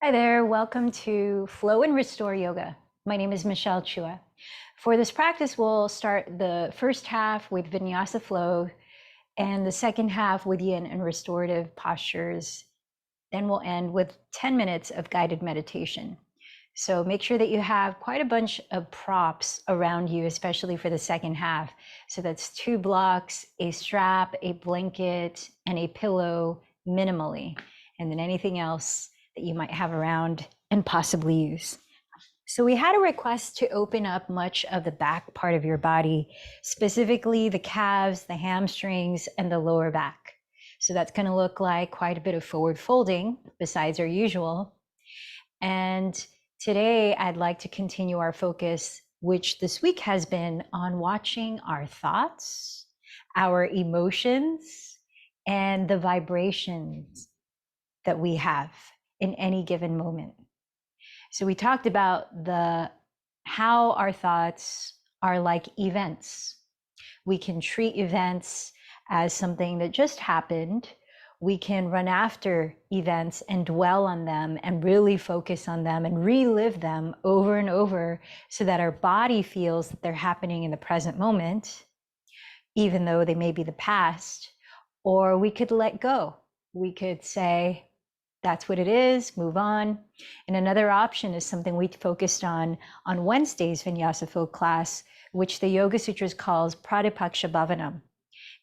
Hi there, welcome to Flow and Restore Yoga. My name is Michelle Chua. For this practice, we'll start the first half with Vinyasa Flow and the second half with Yin and restorative postures. Then we'll end with 10 minutes of guided meditation. So make sure that you have quite a bunch of props around you, especially for the second half. So that's 2 blocks, a strap, a blanket, and a pillow minimally, and then anything else that you might have around and possibly use. So we had a request to open up much of the back part of your body, specifically the calves, the hamstrings, and the lower back. So that's going to look like quite a bit of forward folding besides our usual. And today I'd like to continue our focus, which this week has been on watching our thoughts, our emotions, and the vibrations that we have in any given moment. So we talked about how our thoughts are like events. We can treat events as something that just happened. We can run after events and dwell on them and really focus on them and relive them over and over so that our body feels that they're happening in the present moment, even though they may be the past. Or we could let go. We could say, that's what it is, move on. And another option is something we focused on Wednesday's Vinyasa Flow class, which the Yoga Sutras calls Pratipaksha Bhavanam.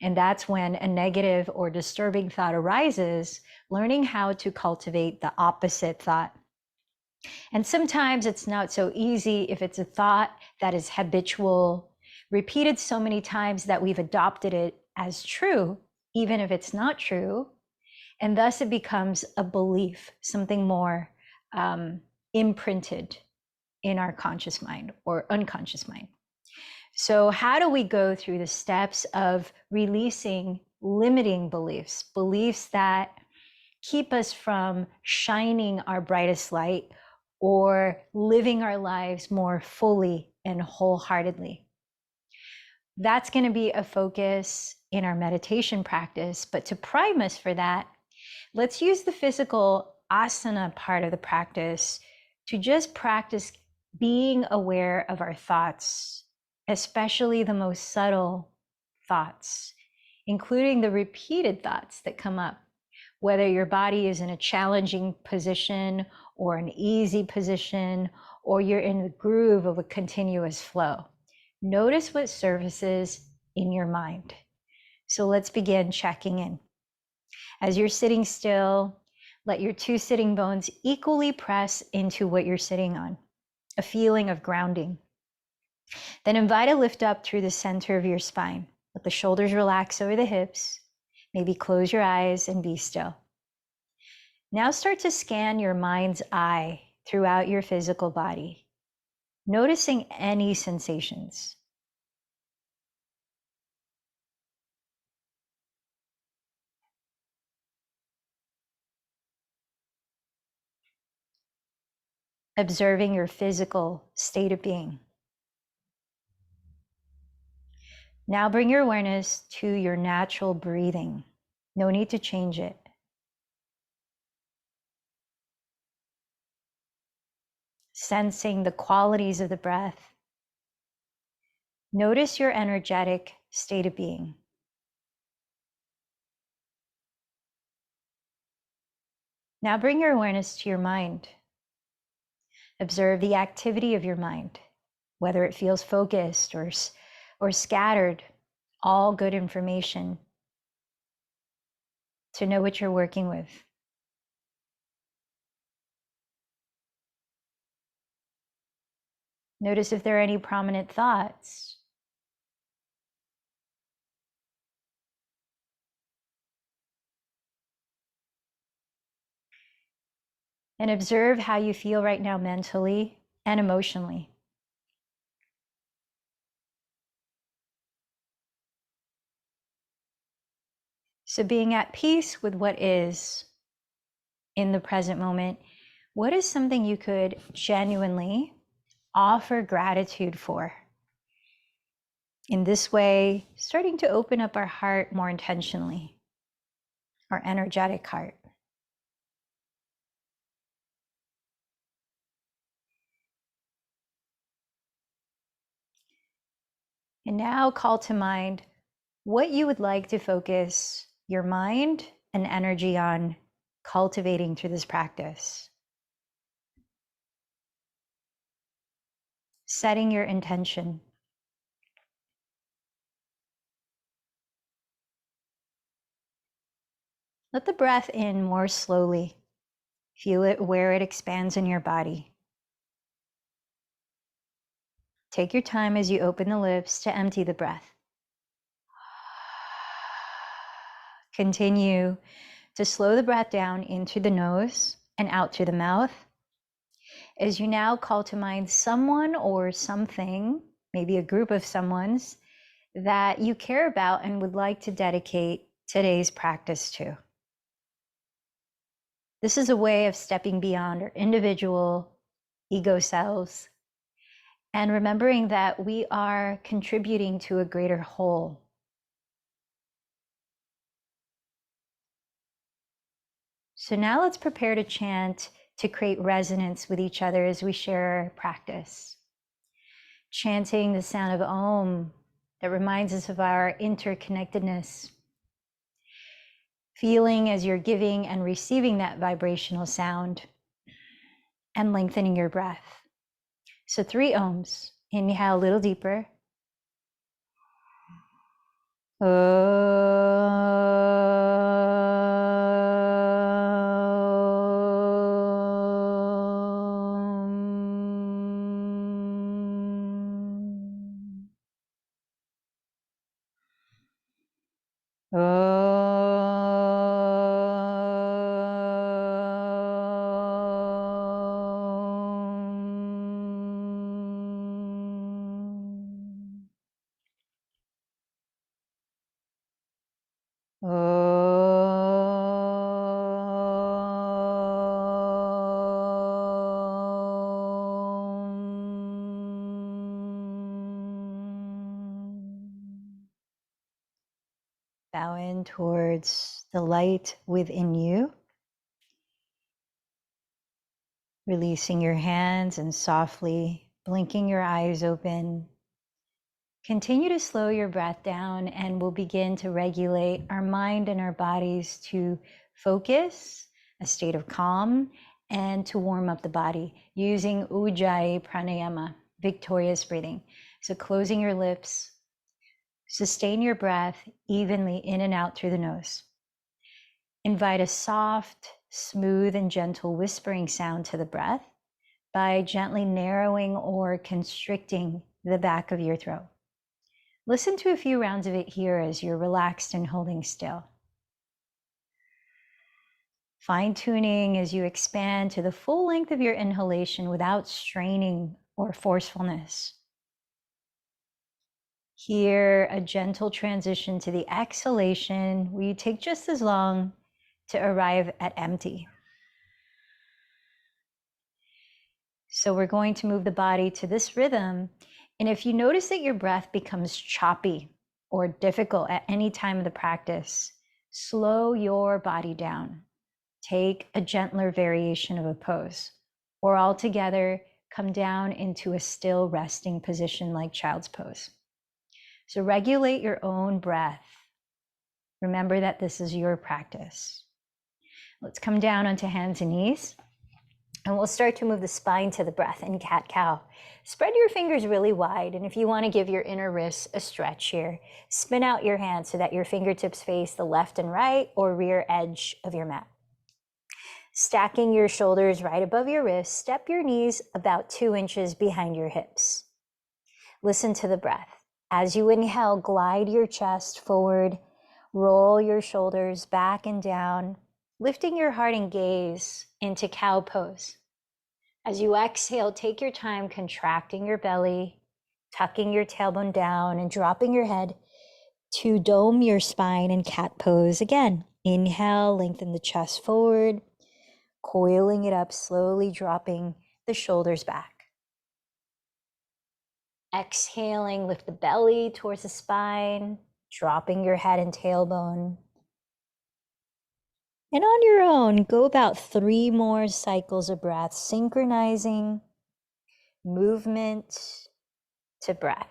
And that's when a negative or disturbing thought arises, learning how to cultivate the opposite thought. And sometimes it's not so easy if it's a thought that is habitual, repeated so many times that we've adopted it as true, even if it's not true. And thus it becomes a belief, something more imprinted in our conscious mind or unconscious mind. So how do we go through the steps of releasing limiting beliefs, beliefs that keep us from shining our brightest light or living our lives more fully and wholeheartedly? That's going to be a focus in our meditation practice. But to prime us for that, let's use the physical asana part of the practice to just practice being aware of our thoughts, especially the most subtle thoughts, including the repeated thoughts that come up, whether your body is in a challenging position or an easy position, or you're in the groove of a continuous flow. Notice what surfaces in your mind. So let's begin checking in. As you're sitting still, let your 2 sitting bones equally press into what you're sitting on, a feeling of grounding. Then invite a lift up through the center of your spine. Let the shoulders relax over the hips. Maybe close your eyes and be still. Now start to scan your mind's eye throughout your physical body, noticing any sensations. Observing your physical state of being. Now bring your awareness to your natural breathing. No need to change it. Sensing the qualities of the breath. Notice your energetic state of being. Now bring your awareness to your mind. Observe the activity of your mind, whether it feels focused or scattered, all good information to know what you're working with. Notice if there are any prominent thoughts. And observe how you feel right now mentally and emotionally. So being at peace with what is in the present moment, what is something you could genuinely offer gratitude for? In this way, starting to open up our heart more intentionally, our energetic heart. And now call to mind what you would like to focus your mind and energy on cultivating through this practice. Setting your intention. Let the breath in more slowly. Feel it where it expands in your body. Take your time as you open the lips to empty the breath. Continue to slow the breath down into the nose and out through the mouth. As you now call to mind someone or something, maybe a group of someone's, that you care about and would like to dedicate today's practice to. This is a way of stepping beyond our individual ego selves and remembering that we are contributing to a greater whole. So now let's prepare to chant to create resonance with each other as we share our practice. Chanting the sound of Om that reminds us of our interconnectedness. Feeling as you're giving and receiving that vibrational sound and lengthening your breath. So 3 Oms. Inhale a little deeper. Bow in towards the light within you. Releasing your hands and softly blinking your eyes open. Continue to slow your breath down and we'll begin to regulate our mind and our bodies to focus, a state of calm, and to warm up the body using Ujjayi Pranayama, victorious breathing. So closing your lips, sustain your breath evenly in and out through the nose. Invite a soft, smooth, and gentle whispering sound to the breath by gently narrowing or constricting the back of your throat. Listen to a few rounds of it here as you're relaxed and holding still. Fine-tuning as you expand to the full length of your inhalation without straining or forcefulness. Here, a gentle transition to the exhalation where you take just as long to arrive at empty. So we're going to move the body to this rhythm. And if you notice that your breath becomes choppy or difficult at any time of the practice, slow your body down. Take a gentler variation of a pose, or altogether come down into a still resting position like child's pose. So regulate your own breath. Remember that this is your practice. Let's come down onto hands and knees. And we'll start to move the spine to the breath in cat-cow. Spread your fingers really wide. And if you want to give your inner wrists a stretch here, spin out your hands so that your fingertips face the left and right or rear edge of your mat. Stacking your shoulders right above your wrists, step your knees about 2 inches behind your hips. Listen to the breath. As you inhale, glide your chest forward, roll your shoulders back and down, lifting your heart and gaze into cow pose. As you exhale, take your time contracting your belly, tucking your tailbone down and dropping your head to dome your spine in cat pose. Again, inhale, lengthen the chest forward, coiling it up, slowly dropping the shoulders back. Exhaling, lift the belly towards the spine, dropping your head and tailbone. And on your own, go about 3 more cycles of breath, synchronizing movement to breath.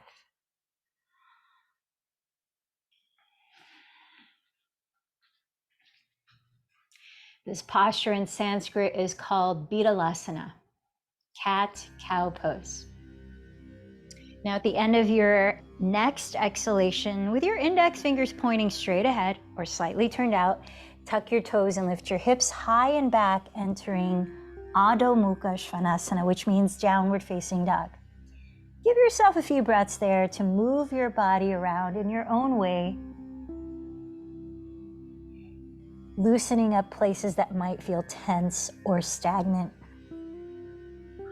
This posture in Sanskrit is called Bitalasana, cat-cow pose. Now at the end of your next exhalation, with your index fingers pointing straight ahead or slightly turned out, tuck your toes and lift your hips high and back, entering Adho Mukha Svanasana, which means downward facing dog. Give yourself a few breaths there to move your body around in your own way, loosening up places that might feel tense or stagnant.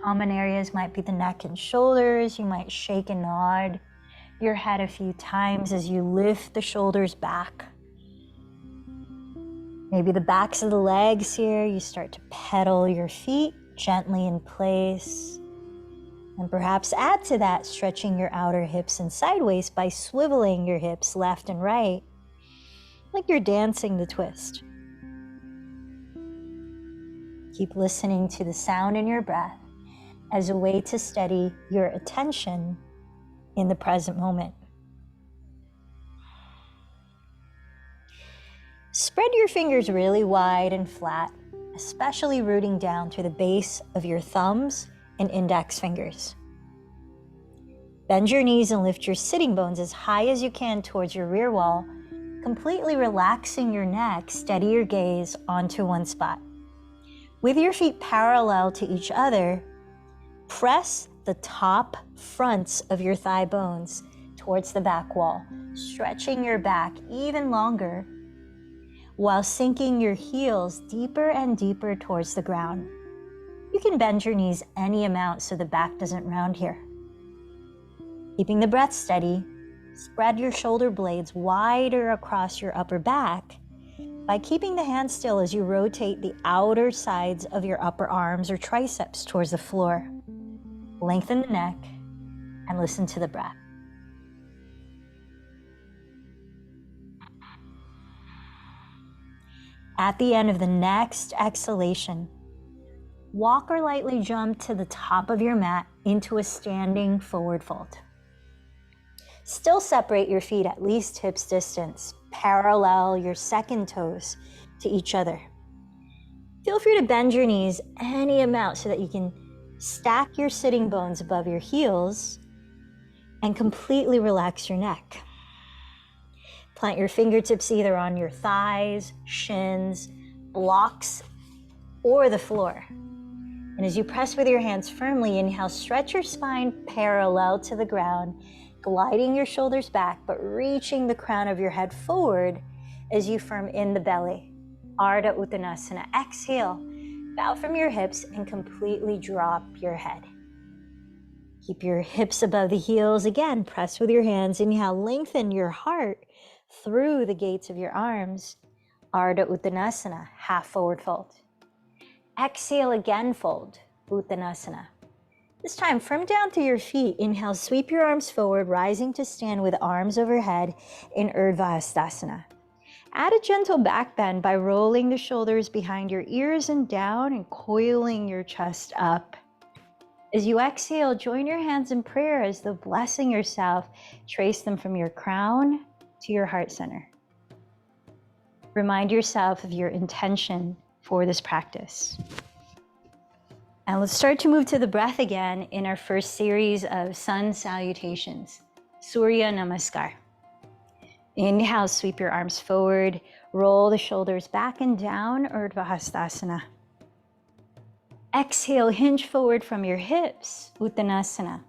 Common areas might be the neck and shoulders. You might shake and nod your head a few times as you lift the shoulders back. Maybe the backs of the legs here, you start to pedal your feet gently in place. And perhaps add to that, stretching your outer hips and sideways by swiveling your hips left and right, like you're dancing the twist. Keep listening to the sound in your breath as a way to steady your attention in the present moment. Spread your fingers really wide and flat, especially rooting down through the base of your thumbs and index fingers. Bend your knees and lift your sitting bones as high as you can towards your rear wall, completely relaxing your neck. Steady your gaze onto one spot. With your feet parallel to each other, press the top fronts of your thigh bones towards the back wall, stretching your back even longer while sinking your heels deeper and deeper towards the ground. You can bend your knees any amount so the back doesn't round here. Keeping the breath steady, spread your shoulder blades wider across your upper back by keeping the hands still as you rotate the outer sides of your upper arms or triceps towards the floor. Lengthen the neck and listen to the breath. At the end of the next exhalation, walk or lightly jump to the top of your mat into a standing forward fold. Still separate your feet at least hips distance. Parallel your second toes to each other. Feel free to bend your knees any amount so that you can stack your sitting bones above your heels and completely relax your neck. Plant your fingertips either on your thighs, shins, blocks, or the floor. And as you press with your hands firmly, inhale, stretch your spine parallel to the ground, gliding your shoulders back, but reaching the crown of your head forward as you firm in the belly. Ardha Uttanasana. Exhale, bow from your hips and completely drop your head. Keep your hips above the heels. Again, press with your hands. Inhale, lengthen your heart through the gates of your arms. Ardha Uttanasana, half forward fold. Exhale, again fold, Uttanasana. This time, firm down through your feet. Inhale, sweep your arms forward, rising to stand with arms overhead in Urdhva Hastasana. Add a gentle back bend by rolling the shoulders behind your ears and down and coiling your chest up. As you exhale, join your hands in prayer as though blessing yourself. Trace them from your crown to your heart center. Remind yourself of your intention for this practice. And let's start to move to the breath again in our first series of sun salutations, Surya Namaskar. Inhale, sweep your arms forward, roll the shoulders back and down, Urdhva Hastasana. Exhale, hinge forward from your hips, Uttanasana.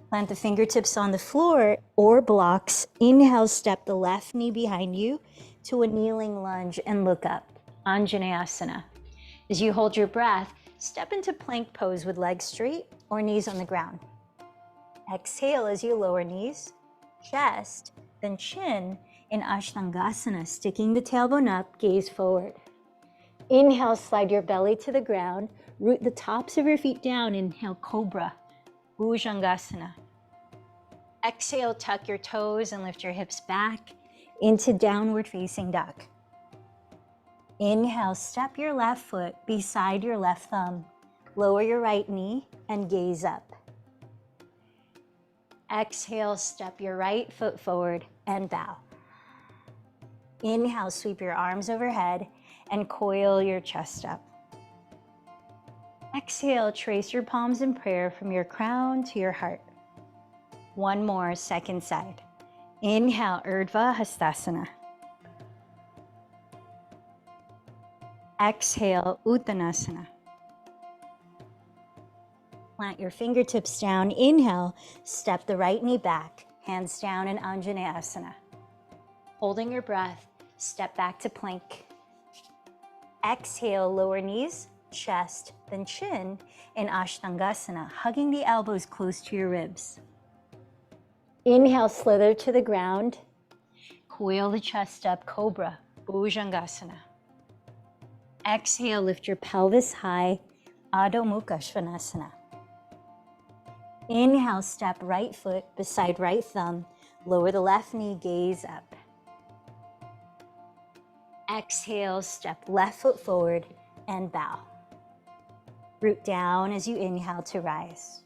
Plant the fingertips on the floor or blocks. Inhale, step the left knee behind you to a kneeling lunge and look up, Anjaneyasana. As you hold your breath, step into plank pose with legs straight or knees on the ground. Exhale as you lower knees, chest, then chin in Ashtangasana, sticking the tailbone up, gaze forward. Inhale, slide your belly to the ground, root the tops of your feet down. Inhale, Cobra, Bhujangasana. Exhale, tuck your toes and lift your hips back into downward facing dog. Inhale, step your left foot beside your left thumb. Lower your right knee and gaze up. Exhale, step your right foot forward and bow. Inhale, sweep your arms overhead and coil your chest up. Exhale, trace your palms in prayer from your crown to your heart. One more, second side. Inhale, Urdhva Hastasana. Exhale, Uttanasana. Plant your fingertips down. Inhale, step the right knee back, hands down in Anjaneyasana. Holding your breath, step back to plank. Exhale, lower knees, chest, then chin in Ashtangasana, hugging the elbows close to your ribs. Inhale, slither to the ground. Coil the chest up, Cobra, Bhujangasana. Exhale, lift your pelvis high, Adho Mukha Svanasana. Inhale, step right foot beside right thumb, lower the left knee, gaze up. Exhale, step left foot forward and bow. Root down as you inhale to rise.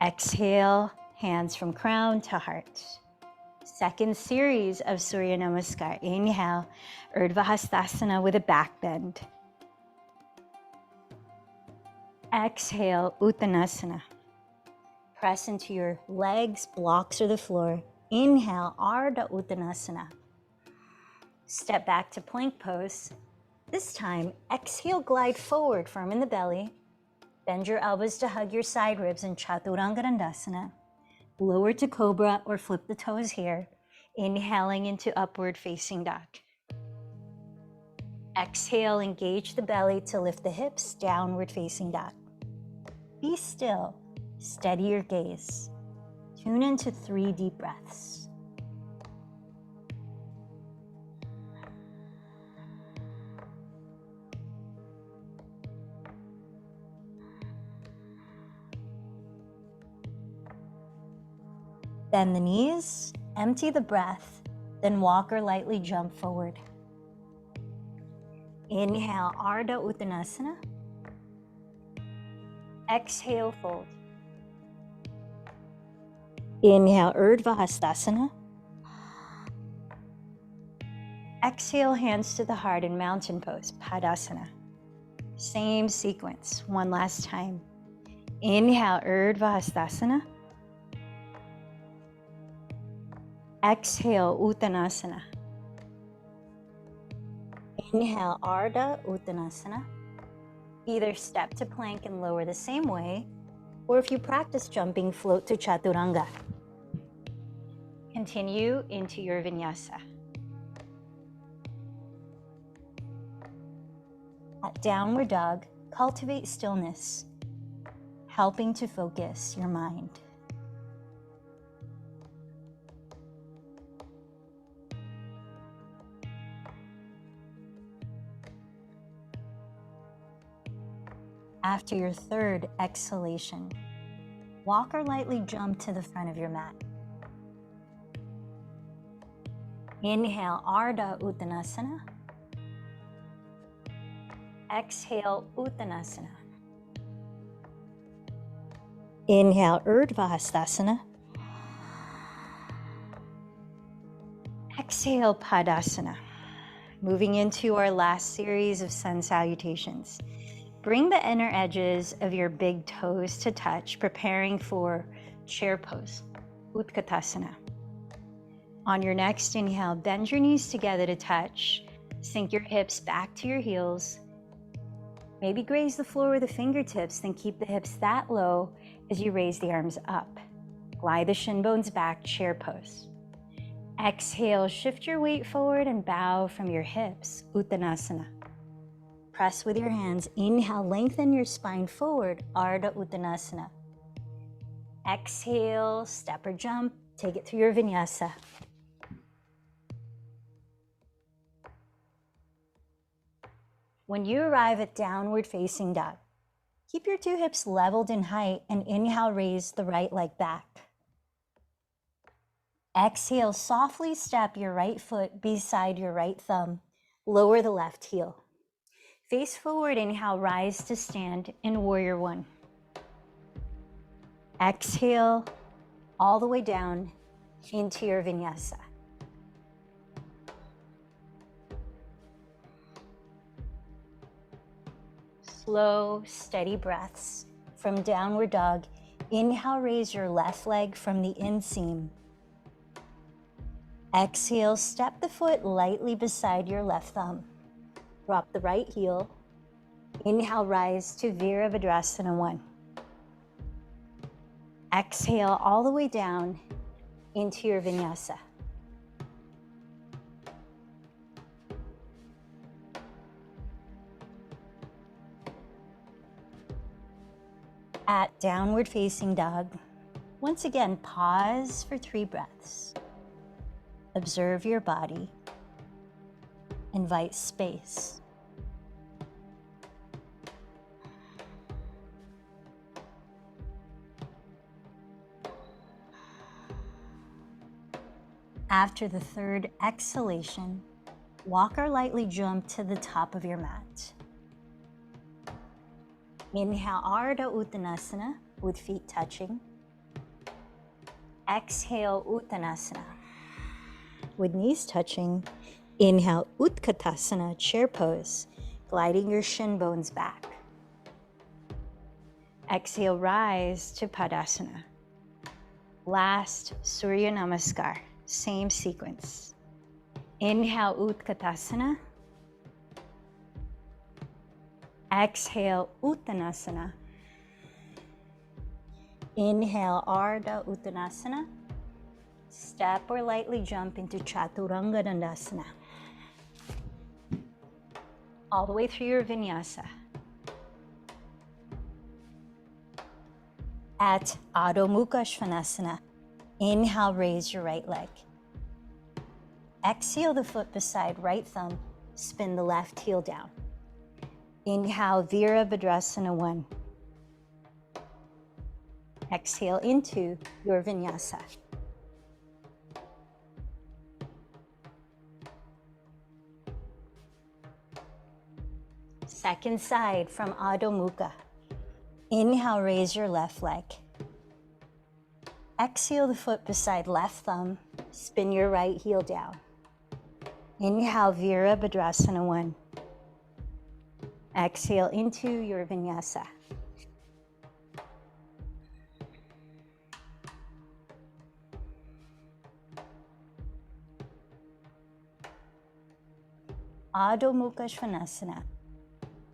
Exhale, hands from crown to heart. Second series of Surya Namaskar. Inhale, Urdhva Hastasana with a back bend. Exhale, Uttanasana. Press into your legs, blocks, or the floor. Inhale, Ardha Uttanasana. Step back to plank pose. This time, exhale, glide forward, firm in the belly. Bend your elbows to hug your side ribs in Chaturanga Dandasana. Lower to Cobra or flip the toes here. Inhaling into upward facing dog. Exhale, engage the belly to lift the hips, downward facing dog. Be still, steady your gaze. Tune into 3 deep breaths. Bend the knees, empty the breath, then walk or lightly jump forward. Inhale, Ardha Uttanasana. Exhale, fold. Inhale, Urdhva Hastasana. Exhale, hands to the heart in mountain pose, Padasana. Same sequence, one last time. Inhale, Urdhva Hastasana. Exhale, Uttanasana. Inhale, Ardha Uttanasana. Either step to plank and lower the same way, or if you practice jumping, float to Chaturanga. Continue into your vinyasa. At downward dog, cultivate stillness, helping to focus your mind. After your third exhalation, walk or lightly jump to the front of your mat. Inhale, Ardha Uttanasana. Exhale, Uttanasana. Inhale, Urdhva Hastasana. Exhale, Padasana. Moving into our last series of sun salutations. Bring the inner edges of your big toes to touch, preparing for chair pose, Utkatasana. On your next inhale, bend your knees together to touch. Sink your hips back to your heels. Maybe graze the floor with the fingertips, then keep the hips that low as you raise the arms up. Glide the shin bones back, chair pose. Exhale, shift your weight forward and bow from your hips, Uttanasana. Press with your hands. Inhale, lengthen your spine forward, Ardha Uttanasana. Exhale, step or jump, take it through your vinyasa. When you arrive at downward facing dog, keep your 2 hips leveled in height and inhale, raise the right leg back. Exhale, softly step your right foot beside your right thumb. Lower the left heel. Face forward, inhale, rise to stand in Warrior One. Exhale, all the way down into your vinyasa. Slow, steady breaths from downward dog. Inhale, raise your left leg from the inseam. Exhale, step the foot lightly beside your left thumb. Drop the right heel. Inhale, rise to Virabhadrasana 1. Exhale all the way down into your vinyasa. At downward facing dog, once again, pause for 3 breaths. Observe your body. Invite space. After the 3rd exhalation, walk or lightly jump to the top of your mat. Inhale, Ardha Uttanasana with feet touching. Exhale, Uttanasana with knees touching. Inhale, Utkatasana, chair pose, gliding your shin bones back. Exhale, rise to Padasana. Last, Surya Namaskar, same sequence. Inhale, Utkatasana. Exhale, Uttanasana. Inhale, Ardha Uttanasana. Step or lightly jump into Chaturanga Dandasana. All the way through your vinyasa. At Adho Mukha Svanasana, inhale, raise your right leg. Exhale the foot beside right thumb, spin the left heel down. Inhale, Virabhadrasana 1. Exhale into your vinyasa. Second side from Adho Mukha. Inhale, raise your left leg. Exhale the foot beside left thumb, spin your right heel down. Inhale, Virabhadrasana 1. Exhale into your vinyasa. Adho Mukha Svanasana.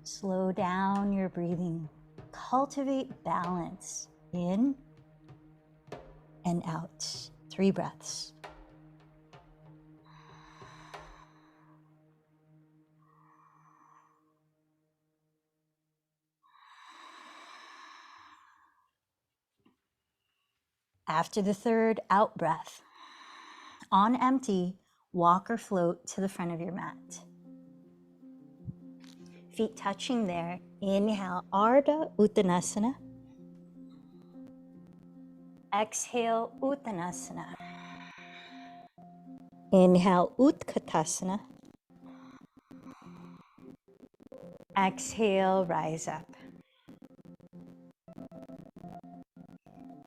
Slow down your breathing. Cultivate balance in and out. 3 breaths. After the 3rd out breath, on empty, walk or float to the front of your mat. Feet touching there. Inhale, Ardha Uttanasana. Exhale, Uttanasana. Inhale, Utkatasana. Exhale, rise up.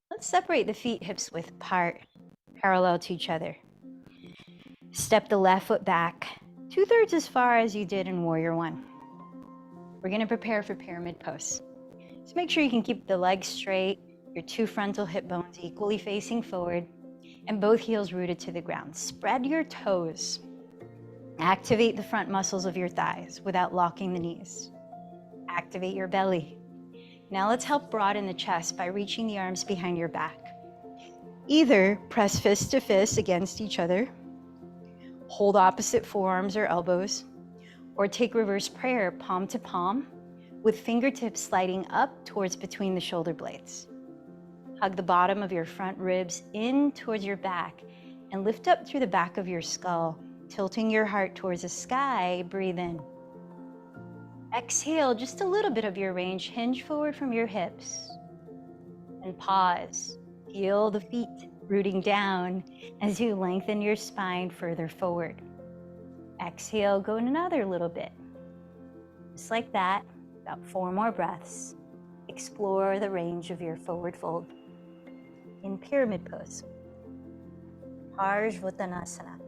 Let's separate the feet hips width apart, parallel to each other. Step the left foot back, 2/3 as far as you did in Warrior 1. We're going to prepare for pyramid pose. So make sure you can keep the legs straight, your 2 frontal hip bones equally facing forward, and both heels rooted to the ground. Spread your toes. Activate the front muscles of your thighs without locking the knees. Activate your belly. Now let's help broaden the chest by reaching the arms behind your back. Either press fist to fist against each other, hold opposite forearms or elbows, or take reverse prayer palm to palm with fingertips sliding up towards between the shoulder blades. Hug the bottom of your front ribs in towards your back and lift up through the back of your skull, tilting your heart towards the sky. Breathe in. Exhale just a little bit of your range. Hinge forward from your hips and pause. Feel the feet rooting down as you lengthen your spine further forward. Exhale, go in another little bit. Just like that, about 4 more breaths. Explore the range of your forward fold in pyramid pose. Parsvottanasana.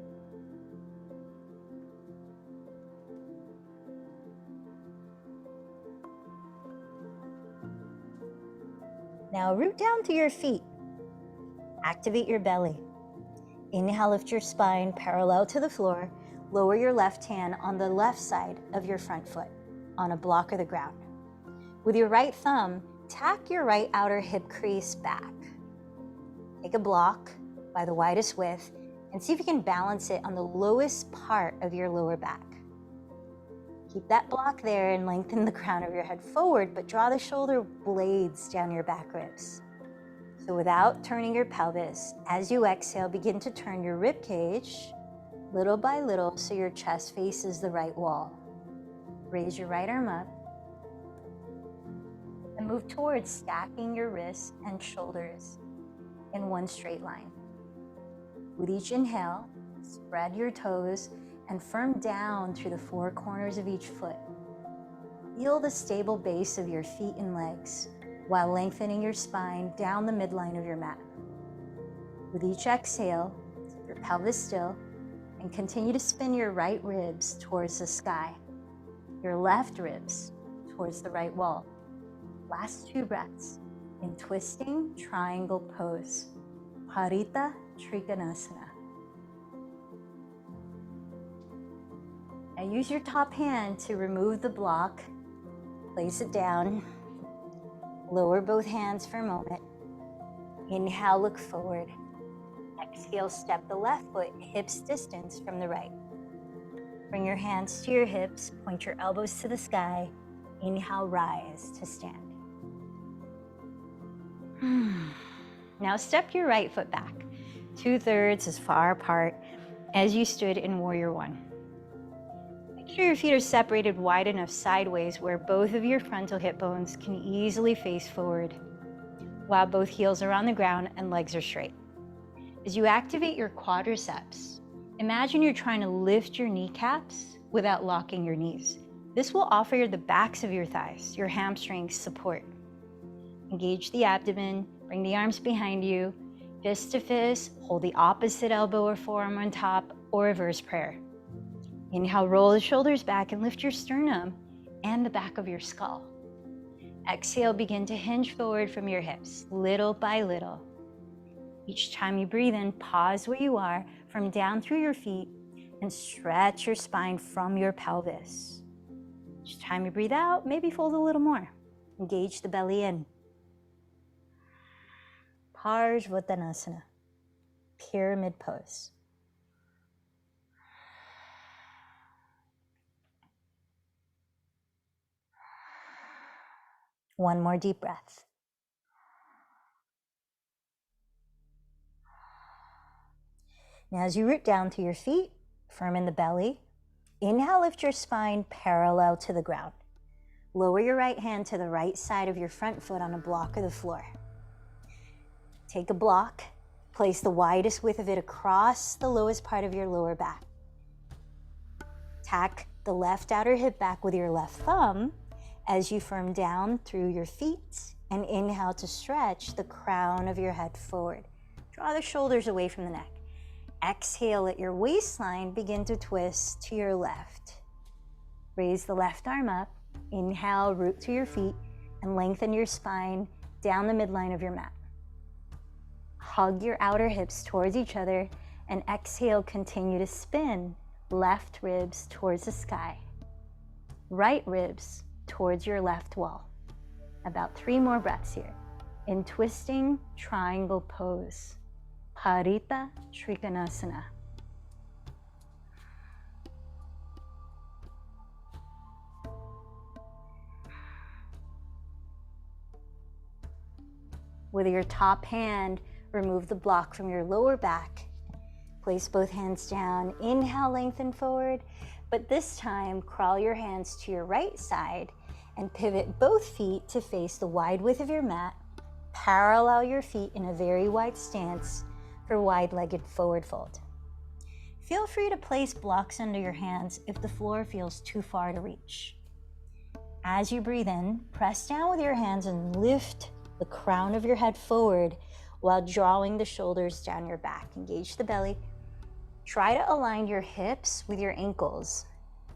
Now root down to your feet. Activate your belly. Inhale, lift your spine parallel to the floor. Lower your left hand on the left side of your front foot on a block of the ground. With your right thumb, tack your right outer hip crease back. Take a block by the widest width and see if you can balance it on the lowest part of your lower back. Keep that block there and lengthen the crown of your head forward, but draw the shoulder blades down your back ribs. So without turning your pelvis, as you exhale, begin to turn your rib cage little by little so your chest faces the right wall. Raise your right arm up and move towards stacking your wrists and shoulders in one straight line. With each inhale, spread your toes and firm down through the four corners of each foot. Feel the stable base of your feet and legs while lengthening your spine down the midline of your mat. With each exhale, keep your pelvis still and continue to spin your right ribs towards the sky, your left ribs towards the right wall. Last 2 breaths in twisting triangle pose, Parita Trikonasana. Now use your top hand to remove the block, place it down, lower both hands for a moment. Inhale, look forward. Exhale, step the left foot hips distance from the right. Bring your hands to your hips, point your elbows to the sky. Inhale, rise to stand. Now step your right foot back, 2/3 as far apart as you stood in Warrior One. Make sure your feet are separated wide enough sideways where both of your frontal hip bones can easily face forward, while both heels are on the ground and legs are straight. As you activate your quadriceps, imagine you're trying to lift your kneecaps without locking your knees. This will offer the backs of your thighs, your hamstrings, support. Engage the abdomen, bring the arms behind you, fist to fist, hold the opposite elbow or forearm on top, or reverse prayer. Inhale, roll the shoulders back and lift your sternum and the back of your skull. Exhale, begin to hinge forward from your hips, little by little. Each time you breathe in, pause where you are, from down through your feet, and stretch your spine from your pelvis. Each time you breathe out, maybe fold a little more. Engage the belly in. Parsvottanasana, pyramid pose. One more deep breath. Now as you root down to your feet, firm in the belly, inhale, lift your spine parallel to the ground. Lower your right hand to the right side of your front foot on a block of the floor. Take a block, place the widest width of it across the lowest part of your lower back. Tack the left outer hip back with your left thumb as you firm down through your feet and inhale to stretch the crown of your head forward. Draw the shoulders away from the neck. Exhale, let your waistline begin to twist to your left. Raise the left arm up. Inhale, root to your feet and lengthen your spine down the midline of your mat. Hug your outer hips towards each other and exhale, continue to spin left ribs towards the sky, right ribs towards your left wall. About 3 more breaths here in twisting triangle pose, Parita Trikonasana. With your top hand, remove the block from your lower back. Place both hands down. Inhale, lengthen forward. But this time, crawl your hands to your right side and pivot both feet to face the wide width of your mat. Parallel your feet in a very wide stance for wide-legged forward fold. Feel free to place blocks under your hands if the floor feels too far to reach. As you breathe in, press down with your hands and lift the crown of your head forward while drawing the shoulders down your back. Engage the belly. Try to align your hips with your ankles.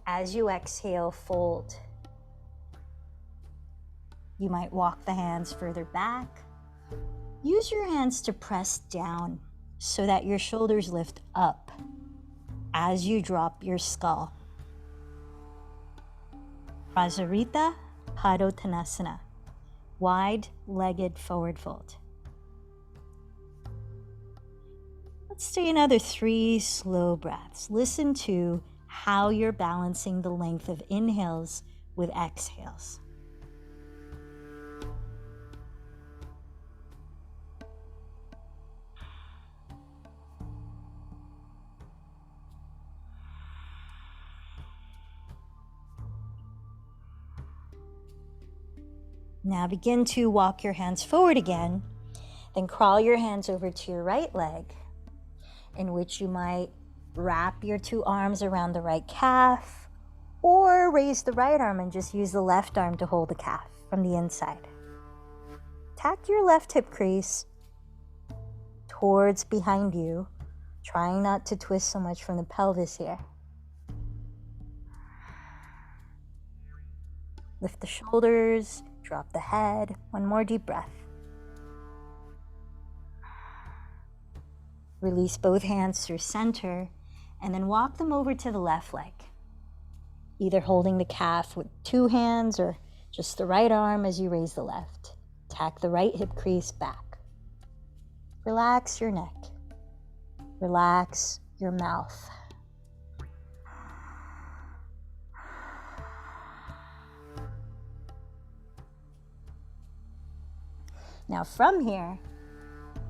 As you exhale, fold. You might walk the hands further back Use your hands to press down so that your shoulders lift up as you drop your skull. Prasarita Padottanasana, wide-legged forward fold. Let's do another 3 slow breaths. Listen to how you're balancing the length of inhales with exhales. Now begin to walk your hands forward again, then crawl your hands over to your right leg, in which you might wrap your 2 arms around the right calf, or raise the right arm and just use the left arm to hold the calf from the inside. Tack your left hip crease towards behind you, trying not to twist so much from the pelvis here. Lift the shoulders, drop the head. One more deep breath. Release both hands through center and then walk them over to the left leg, either holding the calf with 2 hands or just the right arm as you raise the left. Tack the right hip crease back. Relax your neck. Relax your mouth. Now from here,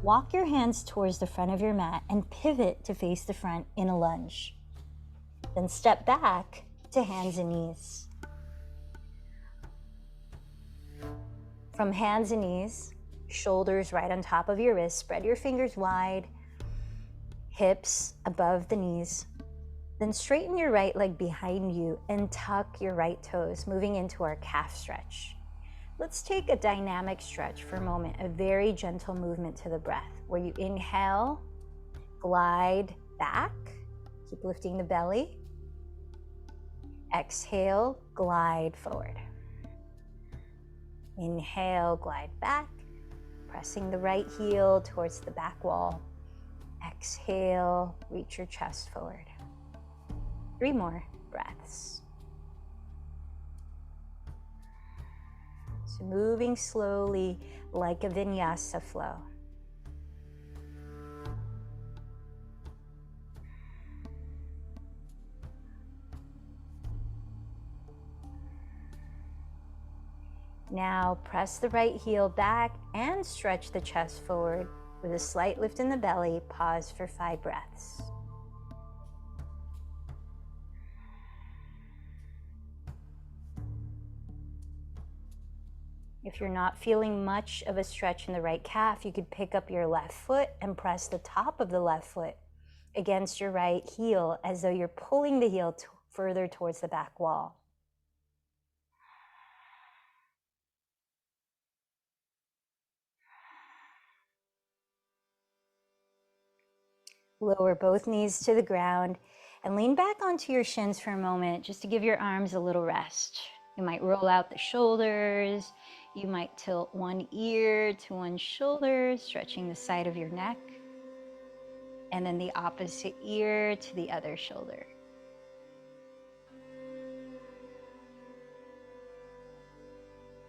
walk your hands towards the front of your mat and pivot to face the front in a lunge. Then step back to hands and knees. From hands and knees, shoulders right on top of your wrists, spread your fingers wide, hips above the knees. Then straighten your right leg behind you and tuck your right toes, moving into our calf stretch. Let's take a dynamic stretch for a moment, a very gentle movement to the breath, where you inhale, glide back, keep lifting the belly. Exhale, glide forward. Inhale, glide back, pressing the right heel towards the back wall. Exhale, reach your chest forward. 3 more breaths. So moving slowly like a vinyasa flow. Now press the right heel back and stretch the chest forward with a slight lift in the belly. Pause for 5 breaths. If you're not feeling much of a stretch in the right calf, you could pick up your left foot and press the top of the left foot against your right heel as though you're pulling the heel further towards the back wall. Lower both knees to the ground and lean back onto your shins for a moment just to give your arms a little rest. You might roll out the shoulders. You might tilt one ear to one shoulder, stretching the side of your neck, and then the opposite ear to the other shoulder.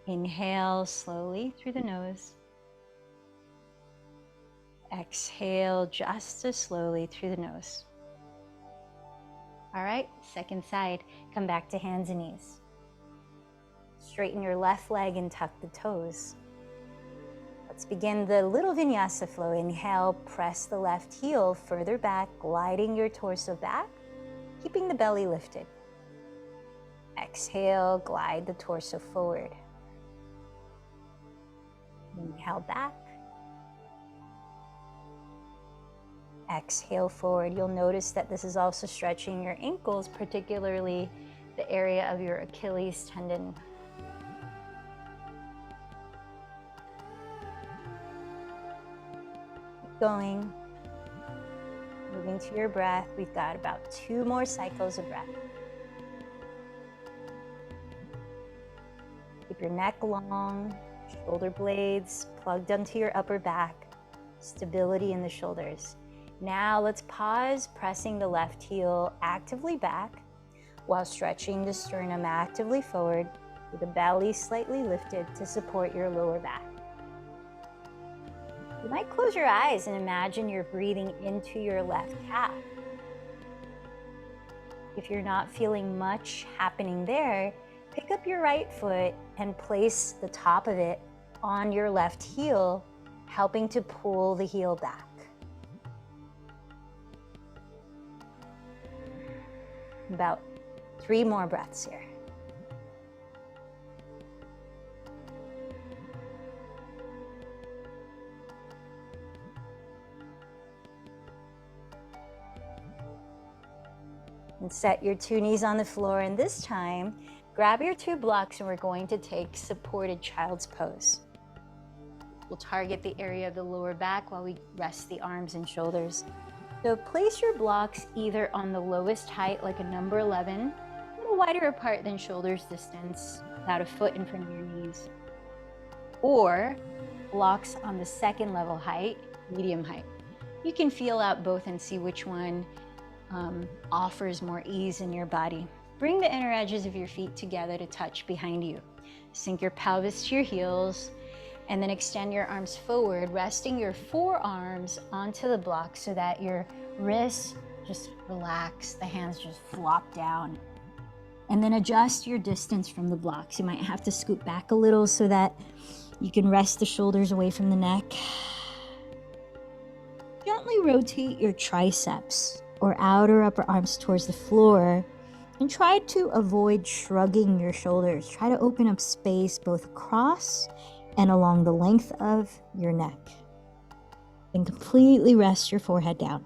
Inhale slowly through the nose. Exhale just as slowly through the nose. All right, second side. Come back to hands and knees. Straighten your left leg and tuck the toes. Let's begin the little vinyasa flow. Inhale, press the left heel further back, gliding your torso back, keeping the belly lifted. Exhale, glide the torso forward. Inhale back. Exhale forward. You'll notice that this is also stretching your ankles, particularly the area of your Achilles tendon. Keep going. Moving to your breath. We've got about 2 more cycles of breath. Keep your neck long. Shoulder blades plugged onto your upper back, stability in the shoulders. Now let's pause, pressing the left heel actively back while stretching the sternum actively forward with the belly slightly lifted to support your lower back. You might close your eyes and imagine you're breathing into your left calf. If you're not feeling much happening there, pick up your right foot and place the top of it on your left heel, helping to pull the heel back. About 3 more breaths here. And set your 2 knees on the floor, and this time, grab your 2 blocks and we're going to take supported child's pose. We'll target the area of the lower back while we rest the arms and shoulders. So place your blocks either on the lowest height, like a number 11, a little wider apart than shoulders distance, about a foot in front of your knees, or blocks on the 2nd level height, medium height. You can feel out both and see which one offers more ease in your body. Bring the inner edges of your feet together to touch behind you. Sink your pelvis to your heels, and then extend your arms forward, resting your forearms onto the block so that your wrists just relax, the hands just flop down. And then adjust your distance from the blocks. You might have to scoot back a little so that you can rest the shoulders away from the neck. Gently rotate your triceps or outer upper arms towards the floor, and try to avoid shrugging your shoulders. Try to open up space both across and along the length of your neck. Then completely rest your forehead down.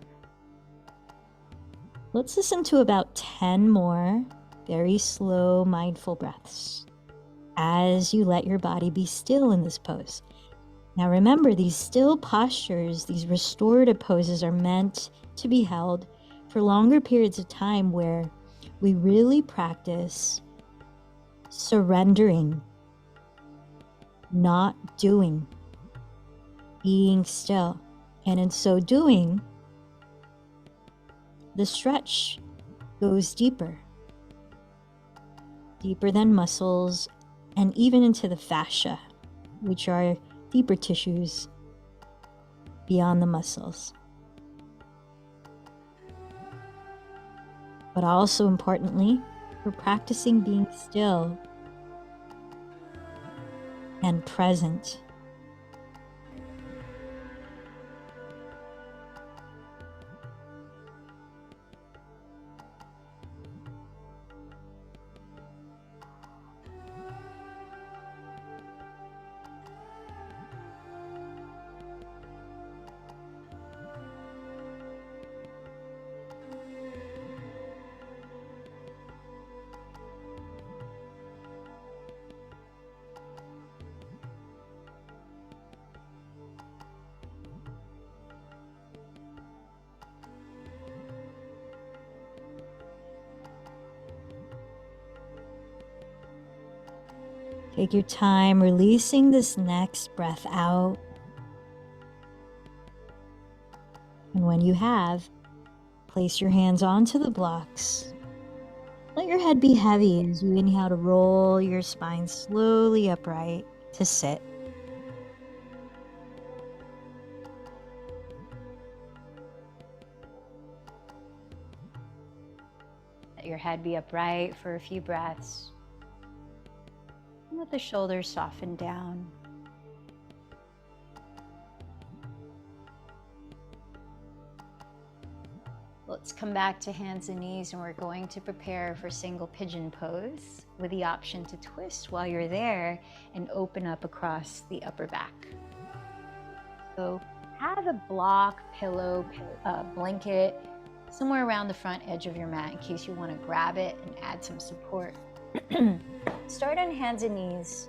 Let's listen to about 10 more very slow, mindful breaths as you let your body be still in this pose. Now remember, these still postures, these restorative poses are meant to be held for longer periods of time, where we really practice surrendering, not doing, being still. And in so doing, the stretch goes deeper than muscles, and even into the fascia, which are deeper tissues beyond the muscles. But also importantly, we're practicing being still and present. Take your time releasing this next breath out. And when you have, place your hands onto the blocks. Let your head be heavy as you inhale to roll your spine slowly upright to sit. Let your head be upright for a few breaths. Let the shoulders soften down. Let's come back to hands and knees, and we're going to prepare for single pigeon pose with the option to twist while you're there and open up across the upper back. So have a block, pillow, blanket somewhere around the front edge of your mat in case you want to grab it and add some support. Start on hands and knees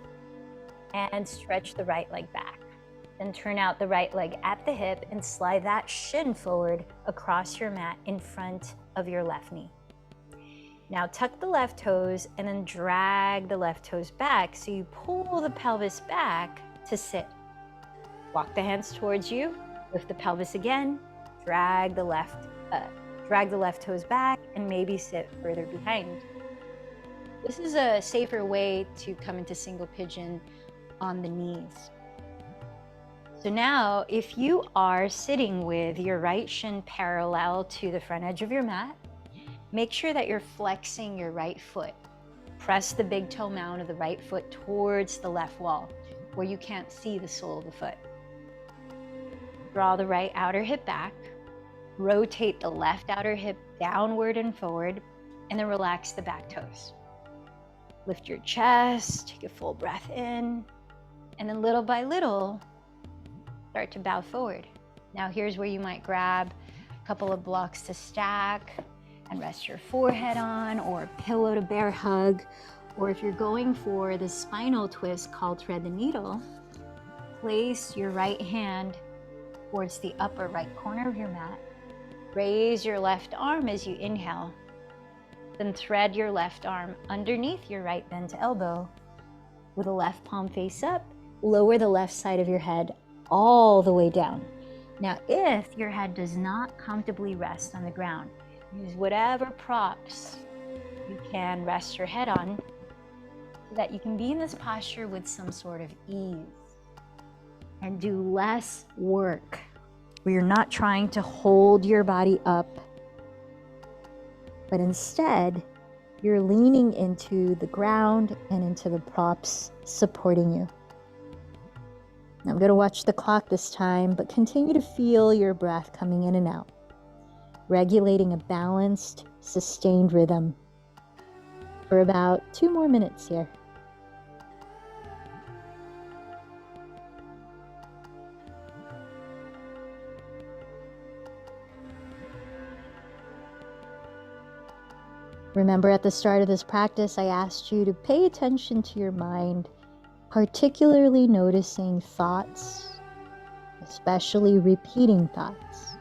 and stretch the right leg back. Then turn out the right leg at the hip and slide that shin forward across your mat in front of your left knee. Now tuck the left toes and then drag the left toes back. So you pull the pelvis back to sit. Walk the hands towards you, lift the pelvis again, drag the left toes back, and maybe sit further behind. This is a safer way to come into single pigeon on the knees. So now, if you are sitting with your right shin parallel to the front edge of your mat, make sure that you're flexing your right foot. Press the big toe mound of the right foot towards the left wall, where you can't see the sole of the foot. Draw the right outer hip back, rotate the left outer hip downward and forward, and then relax the back toes. Lift your chest, take a full breath in, and then little by little, start to bow forward. Now here's where you might grab a couple of blocks to stack and rest your forehead on, or a pillow to bear hug, or if you're going for the spinal twist called thread the needle, place your right hand towards the upper right corner of your mat. Raise your left arm as you inhale. Then thread your left arm underneath your right bent elbow. With the left palm face up, lower the left side of your head all the way down. Now, if your head does not comfortably rest on the ground, use whatever props you can rest your head on so that you can be in this posture with some sort of ease and do less work where you're not trying to hold your body up, but instead you're leaning into the ground and into the props supporting you. I'm going to watch the clock this time, but continue to feel your breath coming in and out, regulating a balanced, sustained rhythm for about 2 more minutes here. Remember, at the start of this practice, I asked you to pay attention to your mind, particularly noticing thoughts, especially repeating thoughts.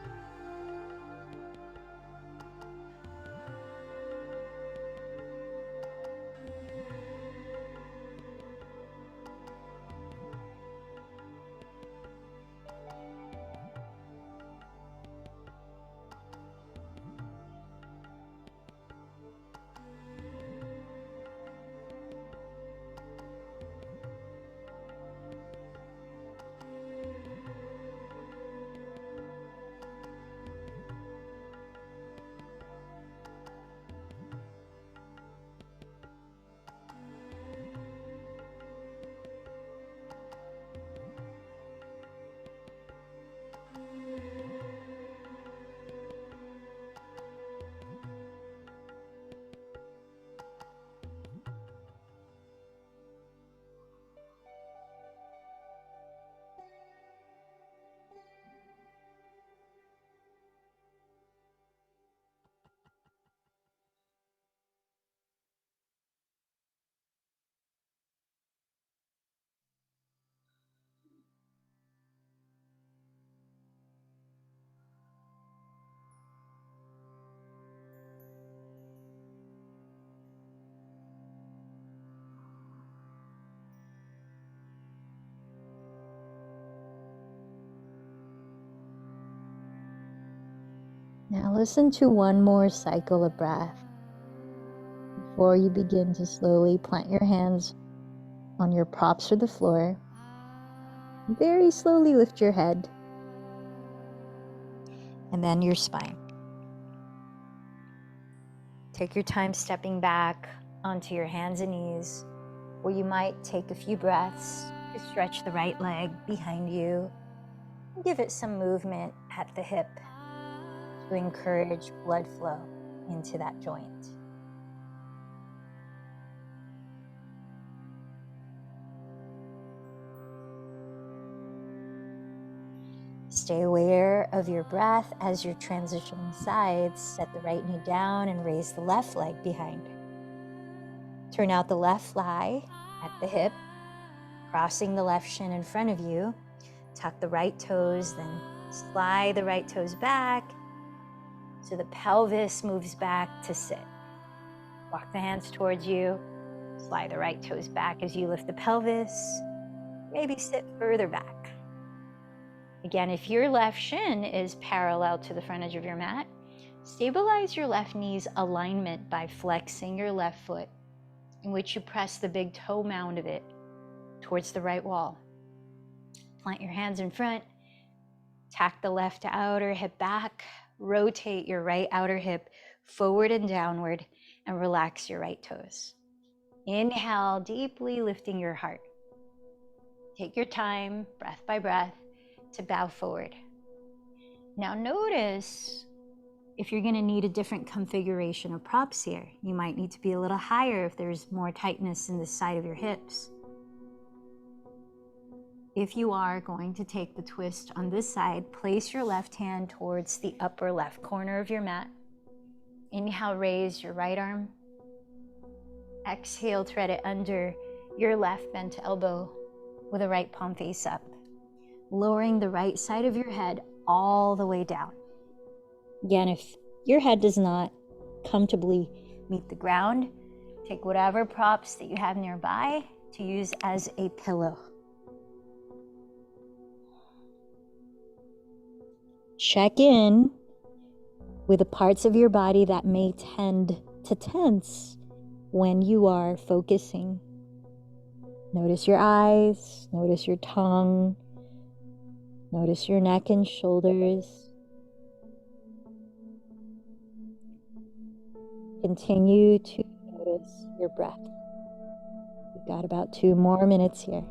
Now listen to one more cycle of breath before you begin to slowly plant your hands on your props or the floor. Very slowly lift your head and then your spine. Take your time stepping back onto your hands and knees, where you might take a few breaths to stretch the right leg behind you and give it some movement at the hip to encourage blood flow into that joint. Stay aware of your breath as you're transitioning sides. Set the right knee down and raise the left leg behind. Turn out the left thigh at the hip, crossing the left shin in front of you. Tuck the right toes, then slide the right toes back so the pelvis moves back to sit. Walk the hands towards you. Slide the right toes back as you lift the pelvis. Maybe sit further back. Again, if your left shin is parallel to the front edge of your mat, stabilize your left knee's alignment by flexing your left foot, in which you press the big toe mound of it towards the right wall. Plant your hands in front, tack the left outer hip back, rotate your right outer hip forward and downward, and relax your right toes. Inhale, deeply lifting your heart. Take your time, breath by breath, to bow forward. Now notice if you're going to need a different configuration of props here. You might need to be a little higher if there's more tightness in the side of your hips. If you are going to take the twist on this side, place your left hand towards the upper left corner of your mat. Inhale, raise your right arm. Exhale, thread it under your left bent elbow with the right palm face up, lowering the right side of your head all the way down. Again, if your head does not comfortably meet the ground, take whatever props that you have nearby to use as a pillow. Check in with the parts of your body that may tend to tense when you are focusing. Notice your eyes, notice your tongue, notice your neck and shoulders. Continue to notice your breath. We've got about 2 more minutes here.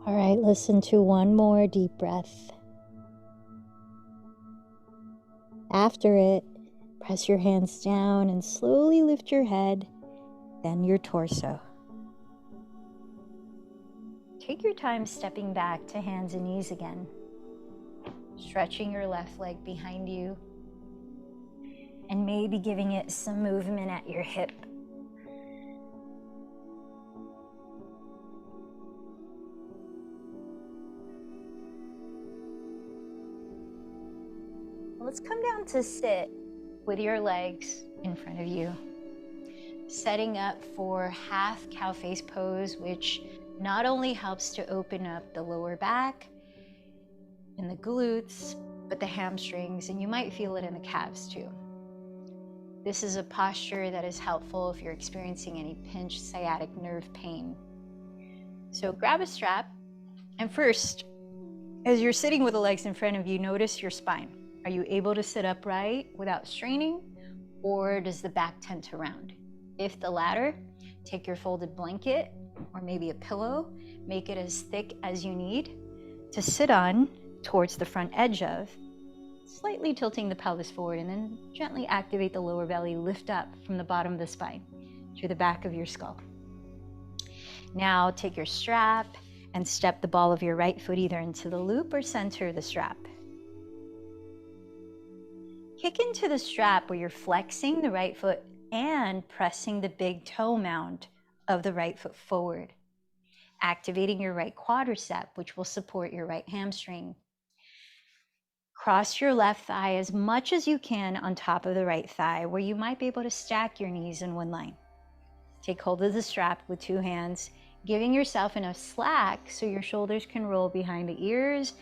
All right, listen to one more deep breath. After it, press your hands down and slowly lift your head, then your torso. Take your time stepping back to hands and knees again, stretching your left leg behind you, and maybe giving it some movement at your hip. Let's come down to sit with your legs in front of you, setting up for half cow face pose, which not only helps to open up the lower back and the glutes, but the hamstrings, and you might feel it in the calves too. This is a posture that is helpful if you're experiencing any pinched sciatic nerve pain. So grab a strap, and first, as you're sitting with the legs in front of you, notice your spine. Are you able to sit upright without straining, or does the back tend to round? If the latter, take your folded blanket or maybe a pillow. Make it as thick as you need to sit on towards the front edge of, slightly tilting the pelvis forward, and then gently activate the lower belly, lift up from the bottom of the spine through the back of your skull. Now take your strap and step the ball of your right foot either into the loop or center of the strap. Kick into the strap where you're flexing the right foot and pressing the big toe mound of the right foot forward, activating your right quadricep, which will support your right hamstring. Cross your left thigh as much as you can on top of the right thigh, where you might be able to stack your knees in one line. Take hold of the strap with two hands, giving yourself enough slack so your shoulders can roll behind the ears,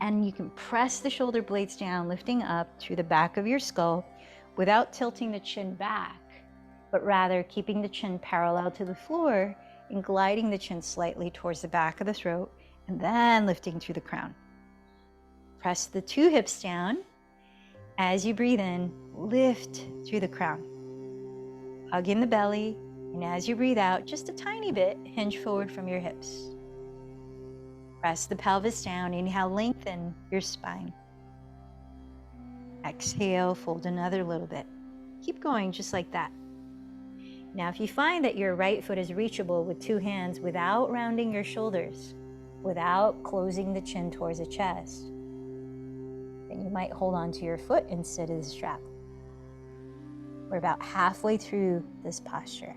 and you can press the shoulder blades down, lifting up through the back of your skull without tilting the chin back, but rather keeping the chin parallel to the floor and gliding the chin slightly towards the back of the throat, and then lifting through the crown. Press the two hips down. As you breathe in, lift through the crown. Hug in the belly, and as you breathe out, just a tiny bit, hinge forward from your hips. Press the pelvis down. Inhale, lengthen your spine. Exhale, fold another little bit. Keep going just like that. Now, if you find that your right foot is reachable with two hands without rounding your shoulders, without closing the chin towards the chest, then you might hold on to your foot instead of the strap. We're about halfway through this posture.